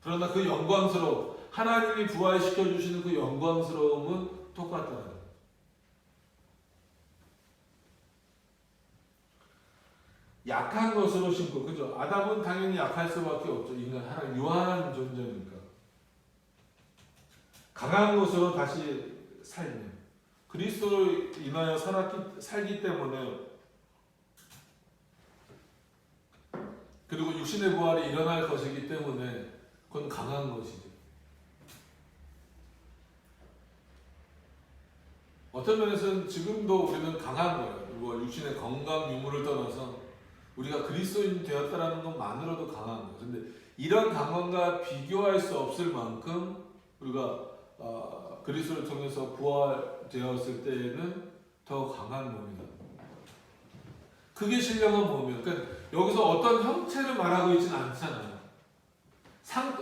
그러나 그 영광스러움, 하나님이 부활시켜 주시는 그 영광스러움은 똑같다는 거예요. 약한 것으로 심고, 그죠? 아담은 당연히 약할 수밖에 없죠. 인간 하나 유한 존재니까. 강한 것으로 다시 살면 그리스도로 인하여 살기 때문에, 그리고 육신의 부활이 일어날 것이기 때문에 그건 강한 것이죠. 어떤 면에서는 지금도 우리는 강한 거예요. 뭐 육신의 건강 유무를 떠나서 우리가 그리스도인 되었다라는 것만으로도 강한 거예요. 근데 이런 강함과 비교할 수 없을 만큼 우리가 그리스도를 통해서 부활되었을 때에는 더 강한 몸이다. 그게 신령한 몸이에요. 그러니까 여기서 어떤 형체를 말하고 있지는 않잖아요.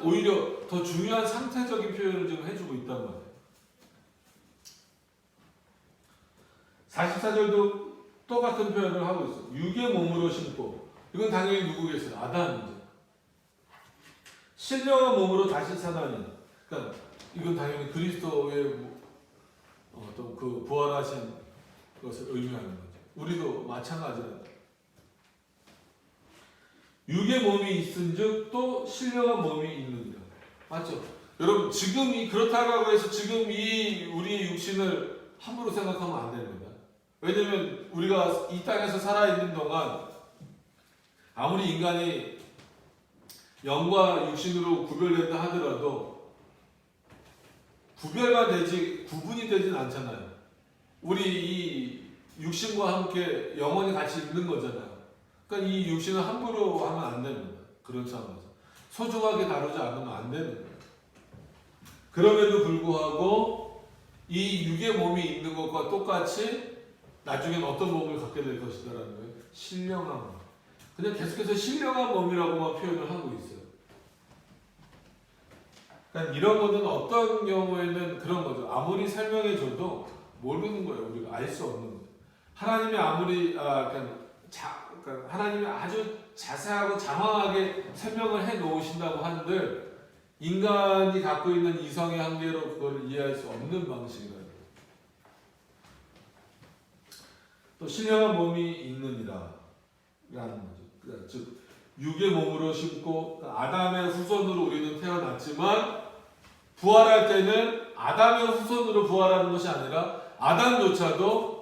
오히려 더 중요한 상태적인 표현을 지금 해주고 있단 말이에요. 44절도 똑같은 표현을 하고 있어요. 육의 몸으로 심고. 이건 당연히 누구겠어요? 아담이죠. 신령한 몸으로 다시 사다니. 그러니까 이건 당연히 그리스도의 어떤 그 부활하신 것을 의미하는 거죠. 우리도 마찬가지다. 육의 몸이 있은즉 또 신령한 몸이 있느니라. 맞죠? 여러분 지금 그렇다고 해서 지금 우리의 육신을 함부로 생각하면 안 됩니다. 왜냐면 우리가 이 땅에서 살아있는 동안 아무리 인간이 영과 육신으로 구별된다 하더라도 구분이 되진 않잖아요. 우리 이 육신과 함께 영원히 같이 있는 거잖아요. 그러니까 이 육신을 함부로 하면 안 됩니다. 그런 상황에서 소중하게 다루지 않으면 안 되는 거예요. 그럼에도 불구하고 이 육의 몸이 있는 것과 똑같이 나중엔 어떤 몸을 갖게 될 것이다라는 거예요. 신령한 몸. 그냥 계속해서 신령한 몸이라고만 표현을 하고 있어요. 그러니까 이런 것은 어떤 경우에는 그런 거죠. 아무리 설명해줘도 모르는 거예요. 우리가 알 수 없는 거예요. 하나님이 하나님이 아주 자세하고 장황하게 설명을 해 놓으신다고 한들 인간이 갖고 있는 이성의 한계로 그걸 이해할 수 없는 방식이라는 거예요. 또 신령한 몸이 있느니라 라는 거죠. 즉 육의 몸으로 심고 아담의 후손으로 우리는 태어났지만 부활할 때는 아담의 후손으로 부활하는 것이 아니라 아담조차도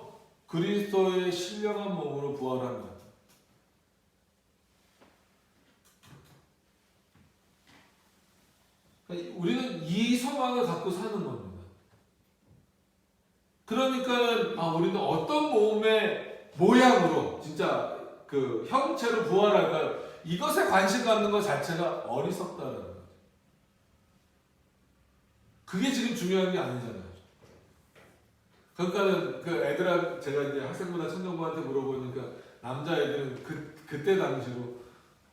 그리스도의 신령한 몸으로 부활하는 거예요. 그러니까 우리는 이 소망을 갖고 사는 겁니다. 그러니까 우리는 어떤 몸의 모양으로 진짜 그 형체로 부활할까요? 이것에 관심 갖는 것 자체가 어리석다는 거죠. 그게 지금 중요한 게 아니잖아요. 그러니까는 그 애들한테 제가 이제 학생부나 청년부한테 물어보니까 남자애들은 그때 당시로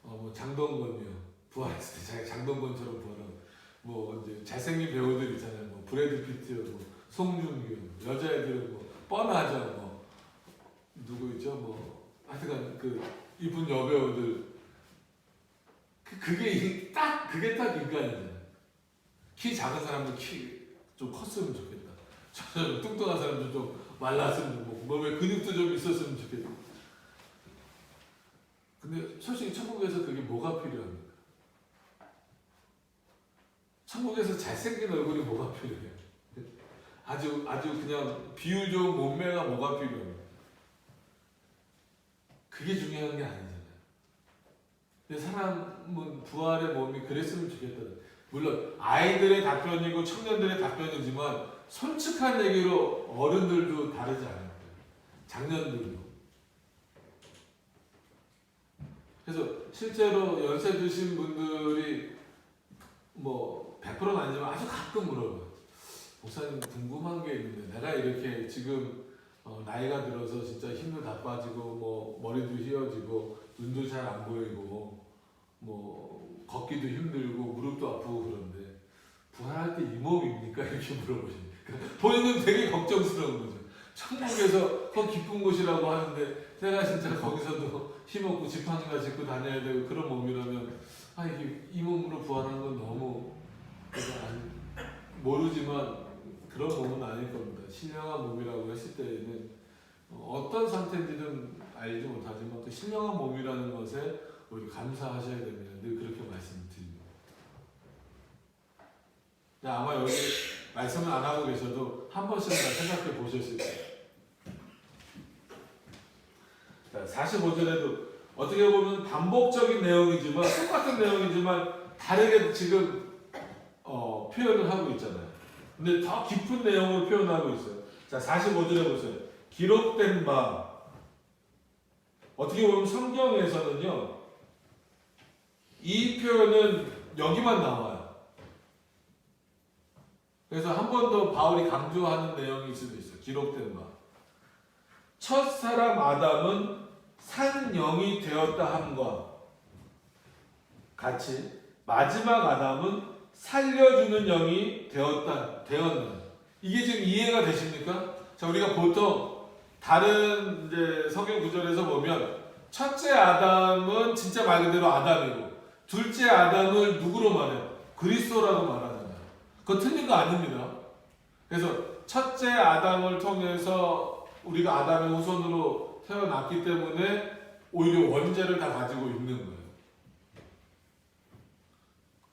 뭐 장동건이요 부활했을 때 장동건처럼 부활하고 뭐 이제 잘생긴 배우들 있잖아요. 뭐 브래드 피트요, 뭐 송중기, 여자애들은 뭐 뻔하죠. 뭐 누구 있죠? 뭐 하여튼간 그 이쁜 여배우들 그게 딱 인간이잖아요. 키 작은 사람도 키 좀 컸으면 좋겠다. 저는 뚱뚱한 사람도 좀 말랐으면 좋겠고 몸에 근육도 좀 있었으면 좋겠다. 근데 솔직히 천국에서 그게 뭐가 필요합니까? 천국에서 잘생긴 얼굴이 뭐가 필요해요? 아주 그냥 비율 좋은 몸매가 뭐가 필요합니까? 그게 중요한 게 아니잖아요. 근데 사람은 부활의 몸이 그랬으면 좋겠다. 물론 아이들의 답변이고 청년들의 답변이지만 솔직한 얘기로 어른들도 다르지 않아요. 장년들도. 그래서 실제로 연세 드신 분들이 뭐 100%는 아니지만 아주 가끔 물어봐요. 목사님 궁금한 게 있는데 내가 이렇게 지금 나이가 들어서 진짜 힘도 다 빠지고 뭐 머리도 휘어지고 눈도 잘 안 보이고 뭐 걷기도 힘들고 무릎도 아프고 그런데 부활할 때 이 몸입니까? 이렇게 물어보시니까 본인은 되게 걱정스러운 거죠. 천국에서 더 깊은 곳이라고 하는데 내가 진짜 거기서도 힘없고 지팡이가 짚고 다녀야 되고 그런 몸이라면 이게 이 몸으로 부활하는 건 너무 모르지만 그런 몸은 아닐 겁니다. 신령한 몸이라고 했을 때에는 어떤 상태인지는 알지 못하지만 그 신령한 몸이라는 것에 우리 감사하셔야 됩니다. 늘 그렇게 말씀드립니다. 아마 여기 말씀을 안 하고 계셔도 한 번씩은 다 생각해 보셨을 거예요. 45절에도 어떻게 보면 반복적인 내용이지만 똑같은 내용이지만 다르게 지금 표현을 하고 있잖아요. 근데 더 깊은 내용으로 표현하고 있어요. 자, 45절에 보세요. 기록된 바. 어떻게 보면 성경에서는요, 이 표현은 여기만 나와요. 그래서 한 번 더 바울이 강조하는 내용일 수도 있어요. 기록된 바. 첫 사람 아담은 산 영이 되었다 함과 같이 마지막 아담은 살려주는 영이 되었는. 이게 지금 이해가 되십니까? 자, 우리가 보통 다른 이제 성경 구절에서 보면 첫째 아담은 진짜 말 그대로 아담이고 둘째 아담을 누구로 말해요? 그리스도라고 말하잖아요. 그거 틀린 거 아닙니다. 그래서 첫째 아담을 통해서 우리가 아담의 후손으로 태어났기 때문에 오히려 원죄를 다 가지고 있는 거예요.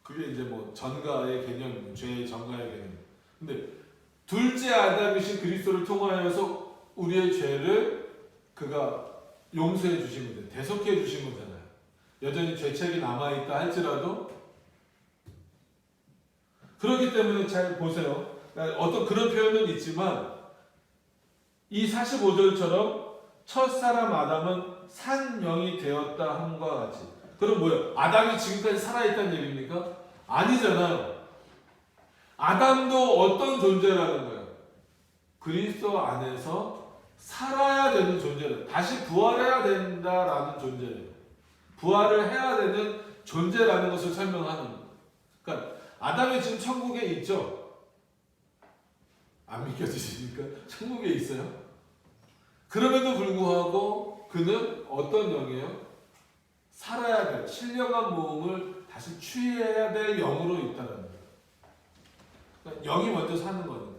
그게 이제 뭐 전가의 개념, 죄의 전가의 개념. 근데 둘째 아담이신 그리스도를 통하여서 우리의 죄를 그가 용서해 주신 거죠. 대속해 주신 거잖아요. 여전히 죄책이 남아있다 할지라도 그렇기 때문에 잘 보세요. 어떤 그런 표현은 있지만 이 45절처럼 첫사람 아담은 산 영이 되었다 함과 같이. 그럼 뭐예요? 아담이 지금까지 살아있다는 얘기입니까? 아니잖아요. 아담도 어떤 존재라는 거예요? 그리스도 안에서 살아야 되는 존재예요. 다시 부활해야 된다라는 존재예요. 부활을 해야 되는 존재라는 것을 설명하는 거예요. 그러니까 아담이 지금 천국에 있죠? 안 믿겨지십니까? 천국에 있어요? 그럼에도 불구하고 그는 어떤 영이에요? 살아야 될, 신령한 몸을 다시 취해야 될 영으로 있다는 거예요. 그러니까 영이 먼저 사는 거니까.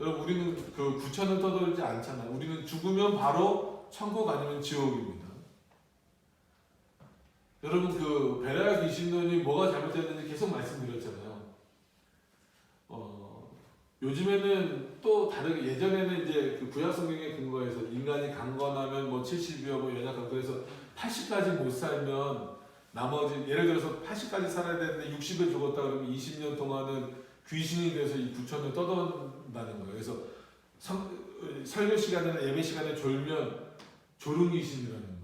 여러분, 우리는 그 구천을 떠돌지 않잖아요. 우리는 죽으면 바로 천국 아니면 지옥입니다. 여러분, 그 베레아 귀신론이 뭐가 잘못됐는지 계속 말씀드렸잖아요. 요즘에는 또 다르게, 예전에는 이제 그 구약 성경에 근거해서 인간이 강건하면 뭐 70이요, 뭐 연약하고 그래서 80까지 못 살면 나머지, 예를 들어서 80까지 살아야 되는데 60에 죽었다 그러면 20년 동안은 귀신이 돼서 이 구천을 떠돈다는 거예요. 그래서 설교 시간이나 예배 시간에 졸면 졸음 귀신이라는 거예요.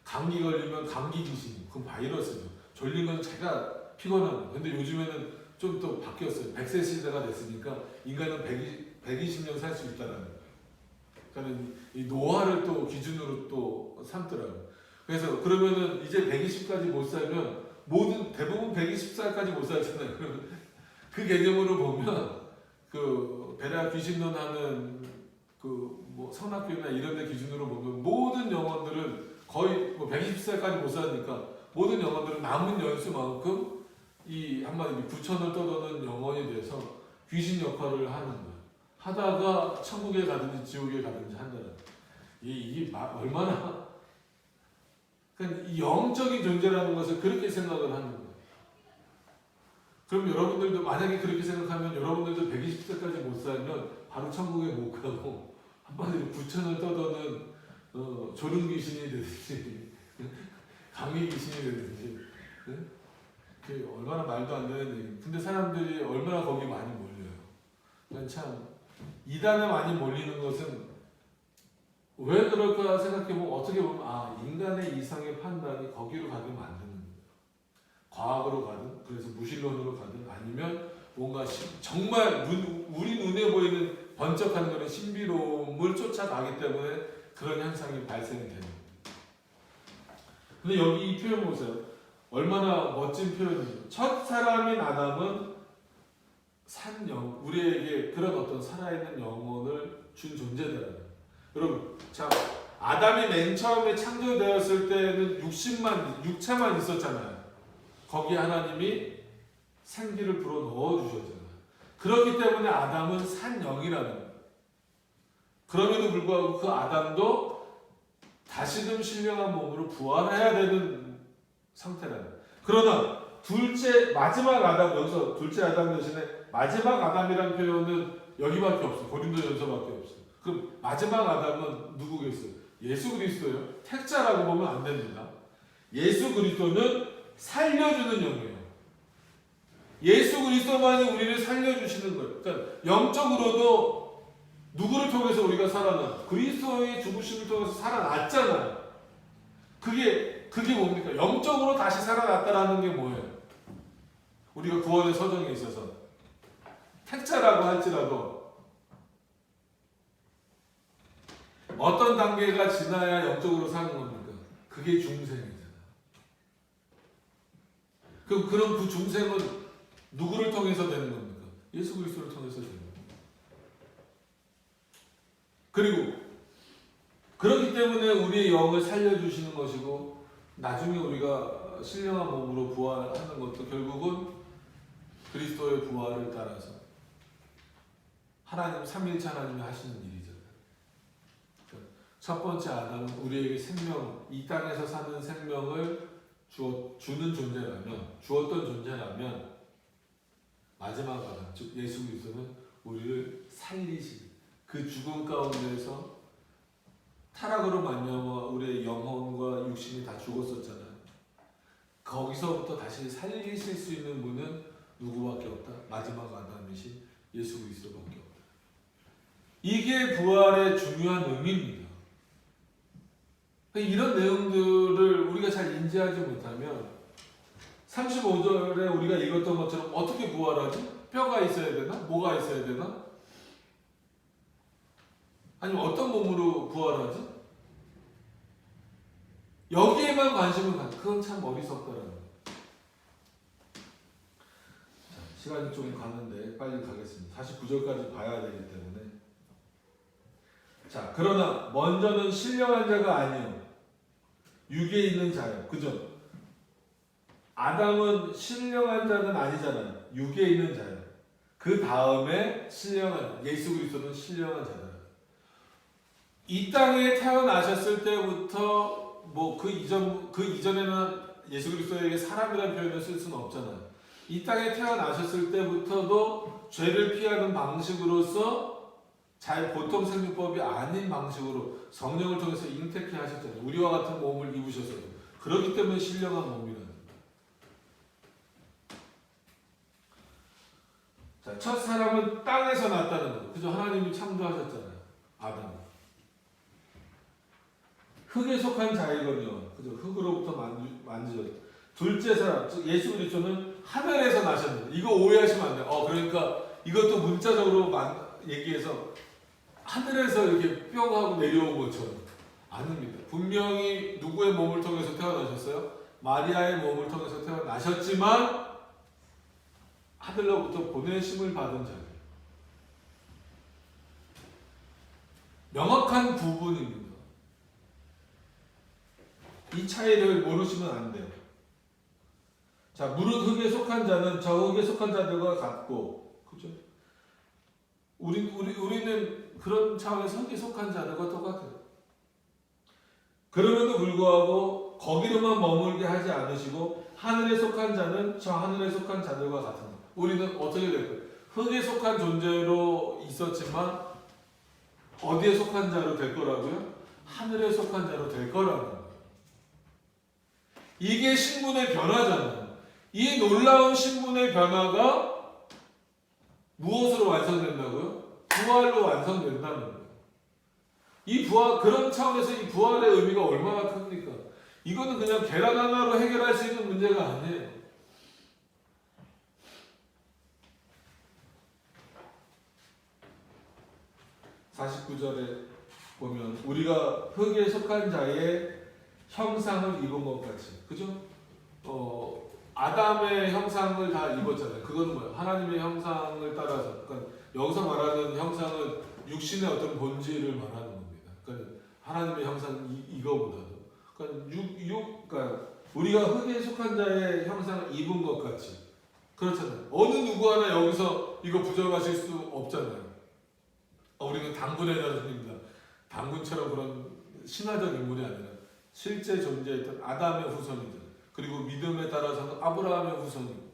감기 걸리면 감기 귀신, 그건 바이러스죠. 졸린 건 자기가 피곤한 거예요. 근데 요즘에는 좀 또 바뀌었어요. 100세 시대가 됐으니까 인간은 120년 살 수 있다는 거예요. 그러니까 이 노화를 또 기준으로 또 삼더라고요. 그래서 그러면은 이제 120까지 못 살면 대부분 120살까지 못 살잖아요. 그러면 그 개념으로 보면 그 베레아 귀신론 하는 그 뭐 성락교회나 이런 데 기준으로 보면 모든 영혼들은 거의 뭐 120살까지 못 사니까 모든 영혼들은 남은 연수만큼 이 한마디로 구천을 떠도는 영혼이 돼서 귀신 역할을 하는 거예요. 하다가 천국에 가든지 지옥에 가든지 한다는. 이게 얼마나, 그러니까 이 영적인 존재라는 것을 그렇게 생각을 하는 거예요. 그럼 여러분들도 만약에 그렇게 생각하면 여러분들도 120세까지 못 살면 바로 천국에 못 가고 한마디로 구천을 떠도는 졸음 귀신이 되든지 감기 귀신이 되든지. 그게 얼마나 말도 안 되는 얘기. 근데 사람들이 얼마나 거기 많이 몰려요. 그러니까 참 이단에 많이 몰리는 것은 왜 그럴까 생각해보면 어떻게 보면 인간의 이상의 판단이 거기로 가면 안 되는 거예요. 과학으로 가든 그래서 무신론으로 가든 아니면 뭔가 정말 우리 눈에 보이는 번쩍하는 거는 신비로움을 쫓아가기 때문에 그런 현상이 발생이 되는 거예요. 근데 여기 이 표현 보세요. 얼마나 멋진 표현이에요. 첫 사람인 아담은 산영, 우리에게 그런 어떤 살아있는 영혼을 준 존재다. 여러분, 자, 아담이 맨 처음에 창조되었을 때는 육체만 있었잖아요. 거기에 하나님이 생기를 불어 넣어주셨잖아요. 그렇기 때문에 아담은 산영이라는 거예요. 그럼에도 불구하고 그 아담도 다시금 신령한 몸으로 부활해야 되는 상태라는 거예요. 그러나 마지막 아담, 여기서 둘째 아담 대신에 마지막 아담이라는 표현은 여기밖에 없어요. 고린도전서밖에 없어요. 그럼 마지막 아담은 누구겠어요? 예수 그리스도예요. 택자라고 보면 안 됩니다. 예수 그리스도는 살려주는 영이에요. 예수 그리스도만이 우리를 살려주시는 거예요. 그러니까 영적으로도 누구를 통해서 우리가 살아나? 그리스도의 죽으심을 통해서 살아났잖아요. 그게 뭡니까? 영적으로 다시 살아났다라는 게 뭐예요? 우리가 구원의 서정에 있어서 택자라고 할지라도 어떤 단계가 지나야 영적으로 사는 겁니까? 그게 중생이잖아요. 그럼 그 중생은 누구를 통해서 되는 겁니까? 예수 그리스도를 통해서 되는 겁니다. 그리고 그렇기 때문에 우리의 영을 살려주시는 것이고 나중에 우리가 신령한 몸으로 부활하는 것도 결국은 그리스도의 부활을 따라서 하나님 삼위일체 하나님이 하시는 일이잖아요. 첫 번째 아담은 우리에게 생명, 이 땅에서 사는 생명을 주는 주었던 존재라면 마지막 아담, 즉 예수 그리스도는 우리를 살리신 그 죽음 가운데에서 타락으로 말미암아 우리의 영혼과 육신이 다 죽었었잖아요. 거기서부터 다시 살리실 수 있는 분은 누구밖에 없다? 마지막 아담이신 예수 그리스도밖에 없다. 이게 부활의 중요한 의미입니다. 이런 내용들을 우리가 잘 인지하지 못하면 35절에 우리가 읽었던 것처럼 어떻게 부활하지? 뼈가 있어야 되나? 뭐가 있어야 되나? 아니면 어떤 몸으로 부활하지? 여기에만 관심을 갖는 그건 참 어리석다라는 거예요. 시간이 좀 가는데 빨리 가겠습니다. 49절까지 봐야 되기 때문에. 자, 그러나 먼저는 신령한 자가 아니요 육에 있는 자요. 그죠? 아담은 신령한 자는 아니잖아요. 육에 있는 자요. 그 다음에 신령한 예수 그리스도는 신령한 자다. 이 땅에 태어나셨을 때부터 그 이전에는 예수 그리스도에게 사람이라는 표현을 쓸 수는 없잖아요. 이 땅에 태어나셨을 때부터도 죄를 피하는 방식으로서 보통 생육법이 아닌 방식으로 성령을 통해서 잉태케 하셨잖아요. 우리와 같은 몸을 입으셔서. 그렇기 때문에 신령한 몸이라는 거예요. 자, 첫 사람은 땅에서 났다는 거예요. 그죠? 하나님이 창조하셨잖아요. 아담. 흙에 속한 자이거든요. 그죠? 흙으로부터 만지셨. 둘째 사람, 즉 예수 그리스도는 하늘에서 나셨는데 이거 오해하시면 안 돼요. 그러니까 이것도 문자적으로 얘기해서 하늘에서 이렇게 뿅 하고 내려온 것처럼 아닙니다. 분명히 누구의 몸을 통해서 태어나셨어요? 마리아의 몸을 통해서 태어나셨지만 하늘로부터 보내심을 받은 자예요. 명확한 구분입니다. 이 차이를 모르시면 안 돼요. 자, 무릇 흙에 속한 자는 저 흙에 속한 자들과 같고, 그죠? 우리는 그런 차원에서 흙에 속한 자들과 똑같아요. 그럼에도 불구하고 거기로만 머물게 하지 않으시고 하늘에 속한 자는 저 하늘에 속한 자들과 같은 것. 우리는 어떻게 될까요? 흙에 속한 존재로 있었지만 어디에 속한 자로 될 거라고요? 하늘에 속한 자로 될 거라는 거예요. 이게 신분의 변화잖아요. 이 놀라운 신분의 변화가 무엇으로 완성된다고요? 부활로 완성된다는 거예요. 이 부활, 그런 차원에서 이 부활의 의미가 얼마나 큽니까? 이거는 그냥 계란 하나로 해결할 수 있는 문제가 아니에요. (49절에) 보면 우리가 흙에 속한 자의 형상을 입은 것 같이, 그죠? 아담의 형상을 다 입었잖아요. 그건 뭐예요? 하나님의 형상을 따라서. 그러니까 여기서 말하는 형상은 육신의 어떤 본질을 말하는 겁니다. 그러니까 하나님의 형상 이거보다도. 그러니까 우리가 흙에 속한 자의 형상을 입은 것 같이. 그렇잖아요. 어느 누구 하나 여기서 이거 부정하실 수 없잖아요. 우리는 당군의 자손입니다. 당군처럼 그런 신화적 인물이 아니라 실제 존재했던 아담의 후손이죠. 그리고 믿음에 따라서는 아브라함의 후손이고,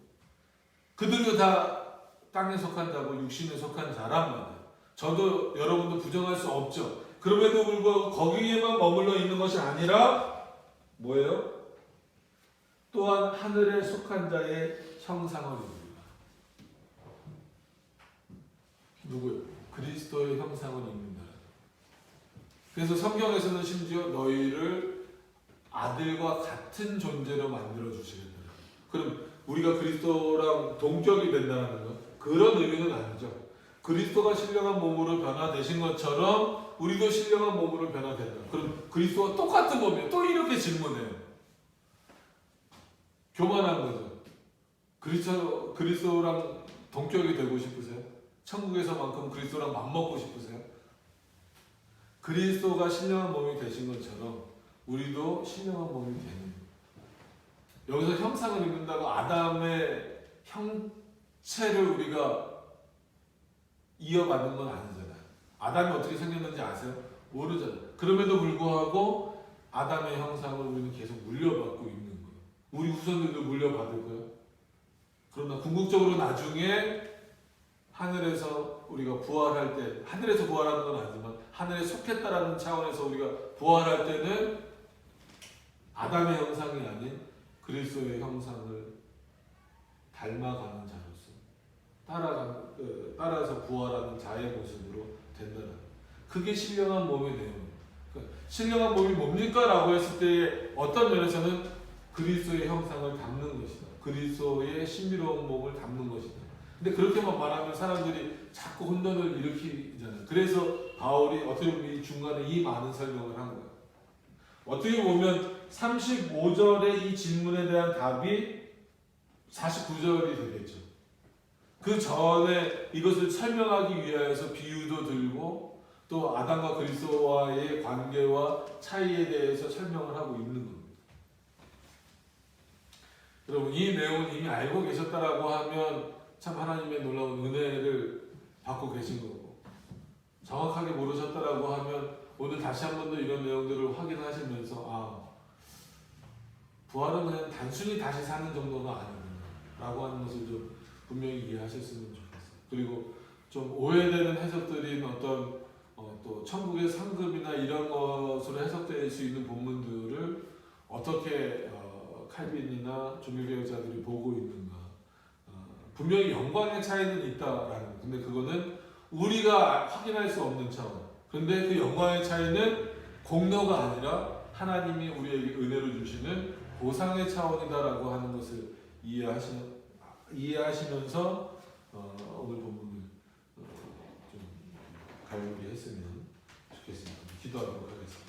그들도 다 땅에 속한 자고 육신에 속한 자란 말이에요. 저도 여러분도 부정할 수 없죠. 그럼에도 불구하고 거기에만 머물러 있는 것이 아니라 뭐예요? 또한 하늘에 속한 자의 형상을 입습니다. 누구요? 그리스도의 형상을 입는다. 그래서 성경에서는 심지어 너희를 아들과 같은 존재로 만들어 주시겠다. 그럼 우리가 그리스도랑 동격이 된다는 건 그런 의미는 아니죠. 그리스도가 신령한 몸으로 변화되신 것처럼 우리도 신령한 몸으로 변화된다. 그럼 그리스도와 똑같은 몸이에요. 또 이렇게 질문해요. 교만한 거죠. 그리스도랑 동격이 되고 싶으세요? 천국에서만큼 그리스도랑 맞먹고 싶으세요? 그리스도가 신령한 몸이 되신 것처럼 우리도 신령한 몸이 되는 거예요. 여기서 형상을 입는다고 아담의 형체를 우리가 이어받는 건 아니잖아요. 아담이 어떻게 생겼는지 아세요? 모르잖아요. 그럼에도 불구하고 아담의 형상을 우리는 계속 물려받고 있는 거예요. 우리 후손들도 물려받을 거예요. 그러나 궁극적으로 나중에 하늘에서 우리가 부활할 때, 하늘에서 부활하는 건 아니지만 하늘에 속했다라는 차원에서 우리가 부활할 때는 아담의 형상이 아닌 그리스도의 형상을 닮아가는 자로서 따라서 부활하는 자의 모습으로 된다는, 그게 신령한 몸의 내용이에요. 그러니까 신령한 몸이 뭡니까? 라고 했을 때 어떤 면에서는 그리스도의 형상을 담는 것이다. 그리스도의 신비로운 몸을 담는 것이다. 근데 그렇게만 말하면 사람들이 자꾸 혼돈을 일으키잖아요. 그래서 바울이 어떻게 보면 이 중간에 이 많은 설명을 한 거예요. 어떻게 보면 35절의 이 질문에 대한 답이 49절이 되겠죠. 그 전에 이것을 설명하기 위하여서 비유도 들고 또 아담과 그리스도와의 관계와 차이에 대해서 설명을 하고 있는 겁니다. 여러분, 이 내용을 이미 알고 계셨다라고 하면 참 하나님의 놀라운 은혜를 받고 계신 거고, 정확하게 모르셨다라고 하면 오늘 다시 한 번 더 이런 내용들을 확인하시면서 부활은 그냥 단순히 다시 사는 정도가 아니구나 라고 하는 것을 좀 분명히 이해하셨으면 좋겠어요. 그리고 좀 오해되는 해석들인 어떤 또 천국의 상급이나 이런 것으로 해석될 수 있는 본문들을 어떻게 칼빈이나 종교개혁자들이 보고 있는가. 분명히 영광의 차이는 있다라는, 근데 그거는 우리가 확인할 수 없는 차원. 근데 그 영광의 차이는 공로가 아니라 하나님이 우리에게 은혜로 주시는 보상의 차원이다라고 하는 것을 이해하시면서 오늘 본문을 좀 갈무리했으면 좋겠습니다. 기도하도록 하겠습니다.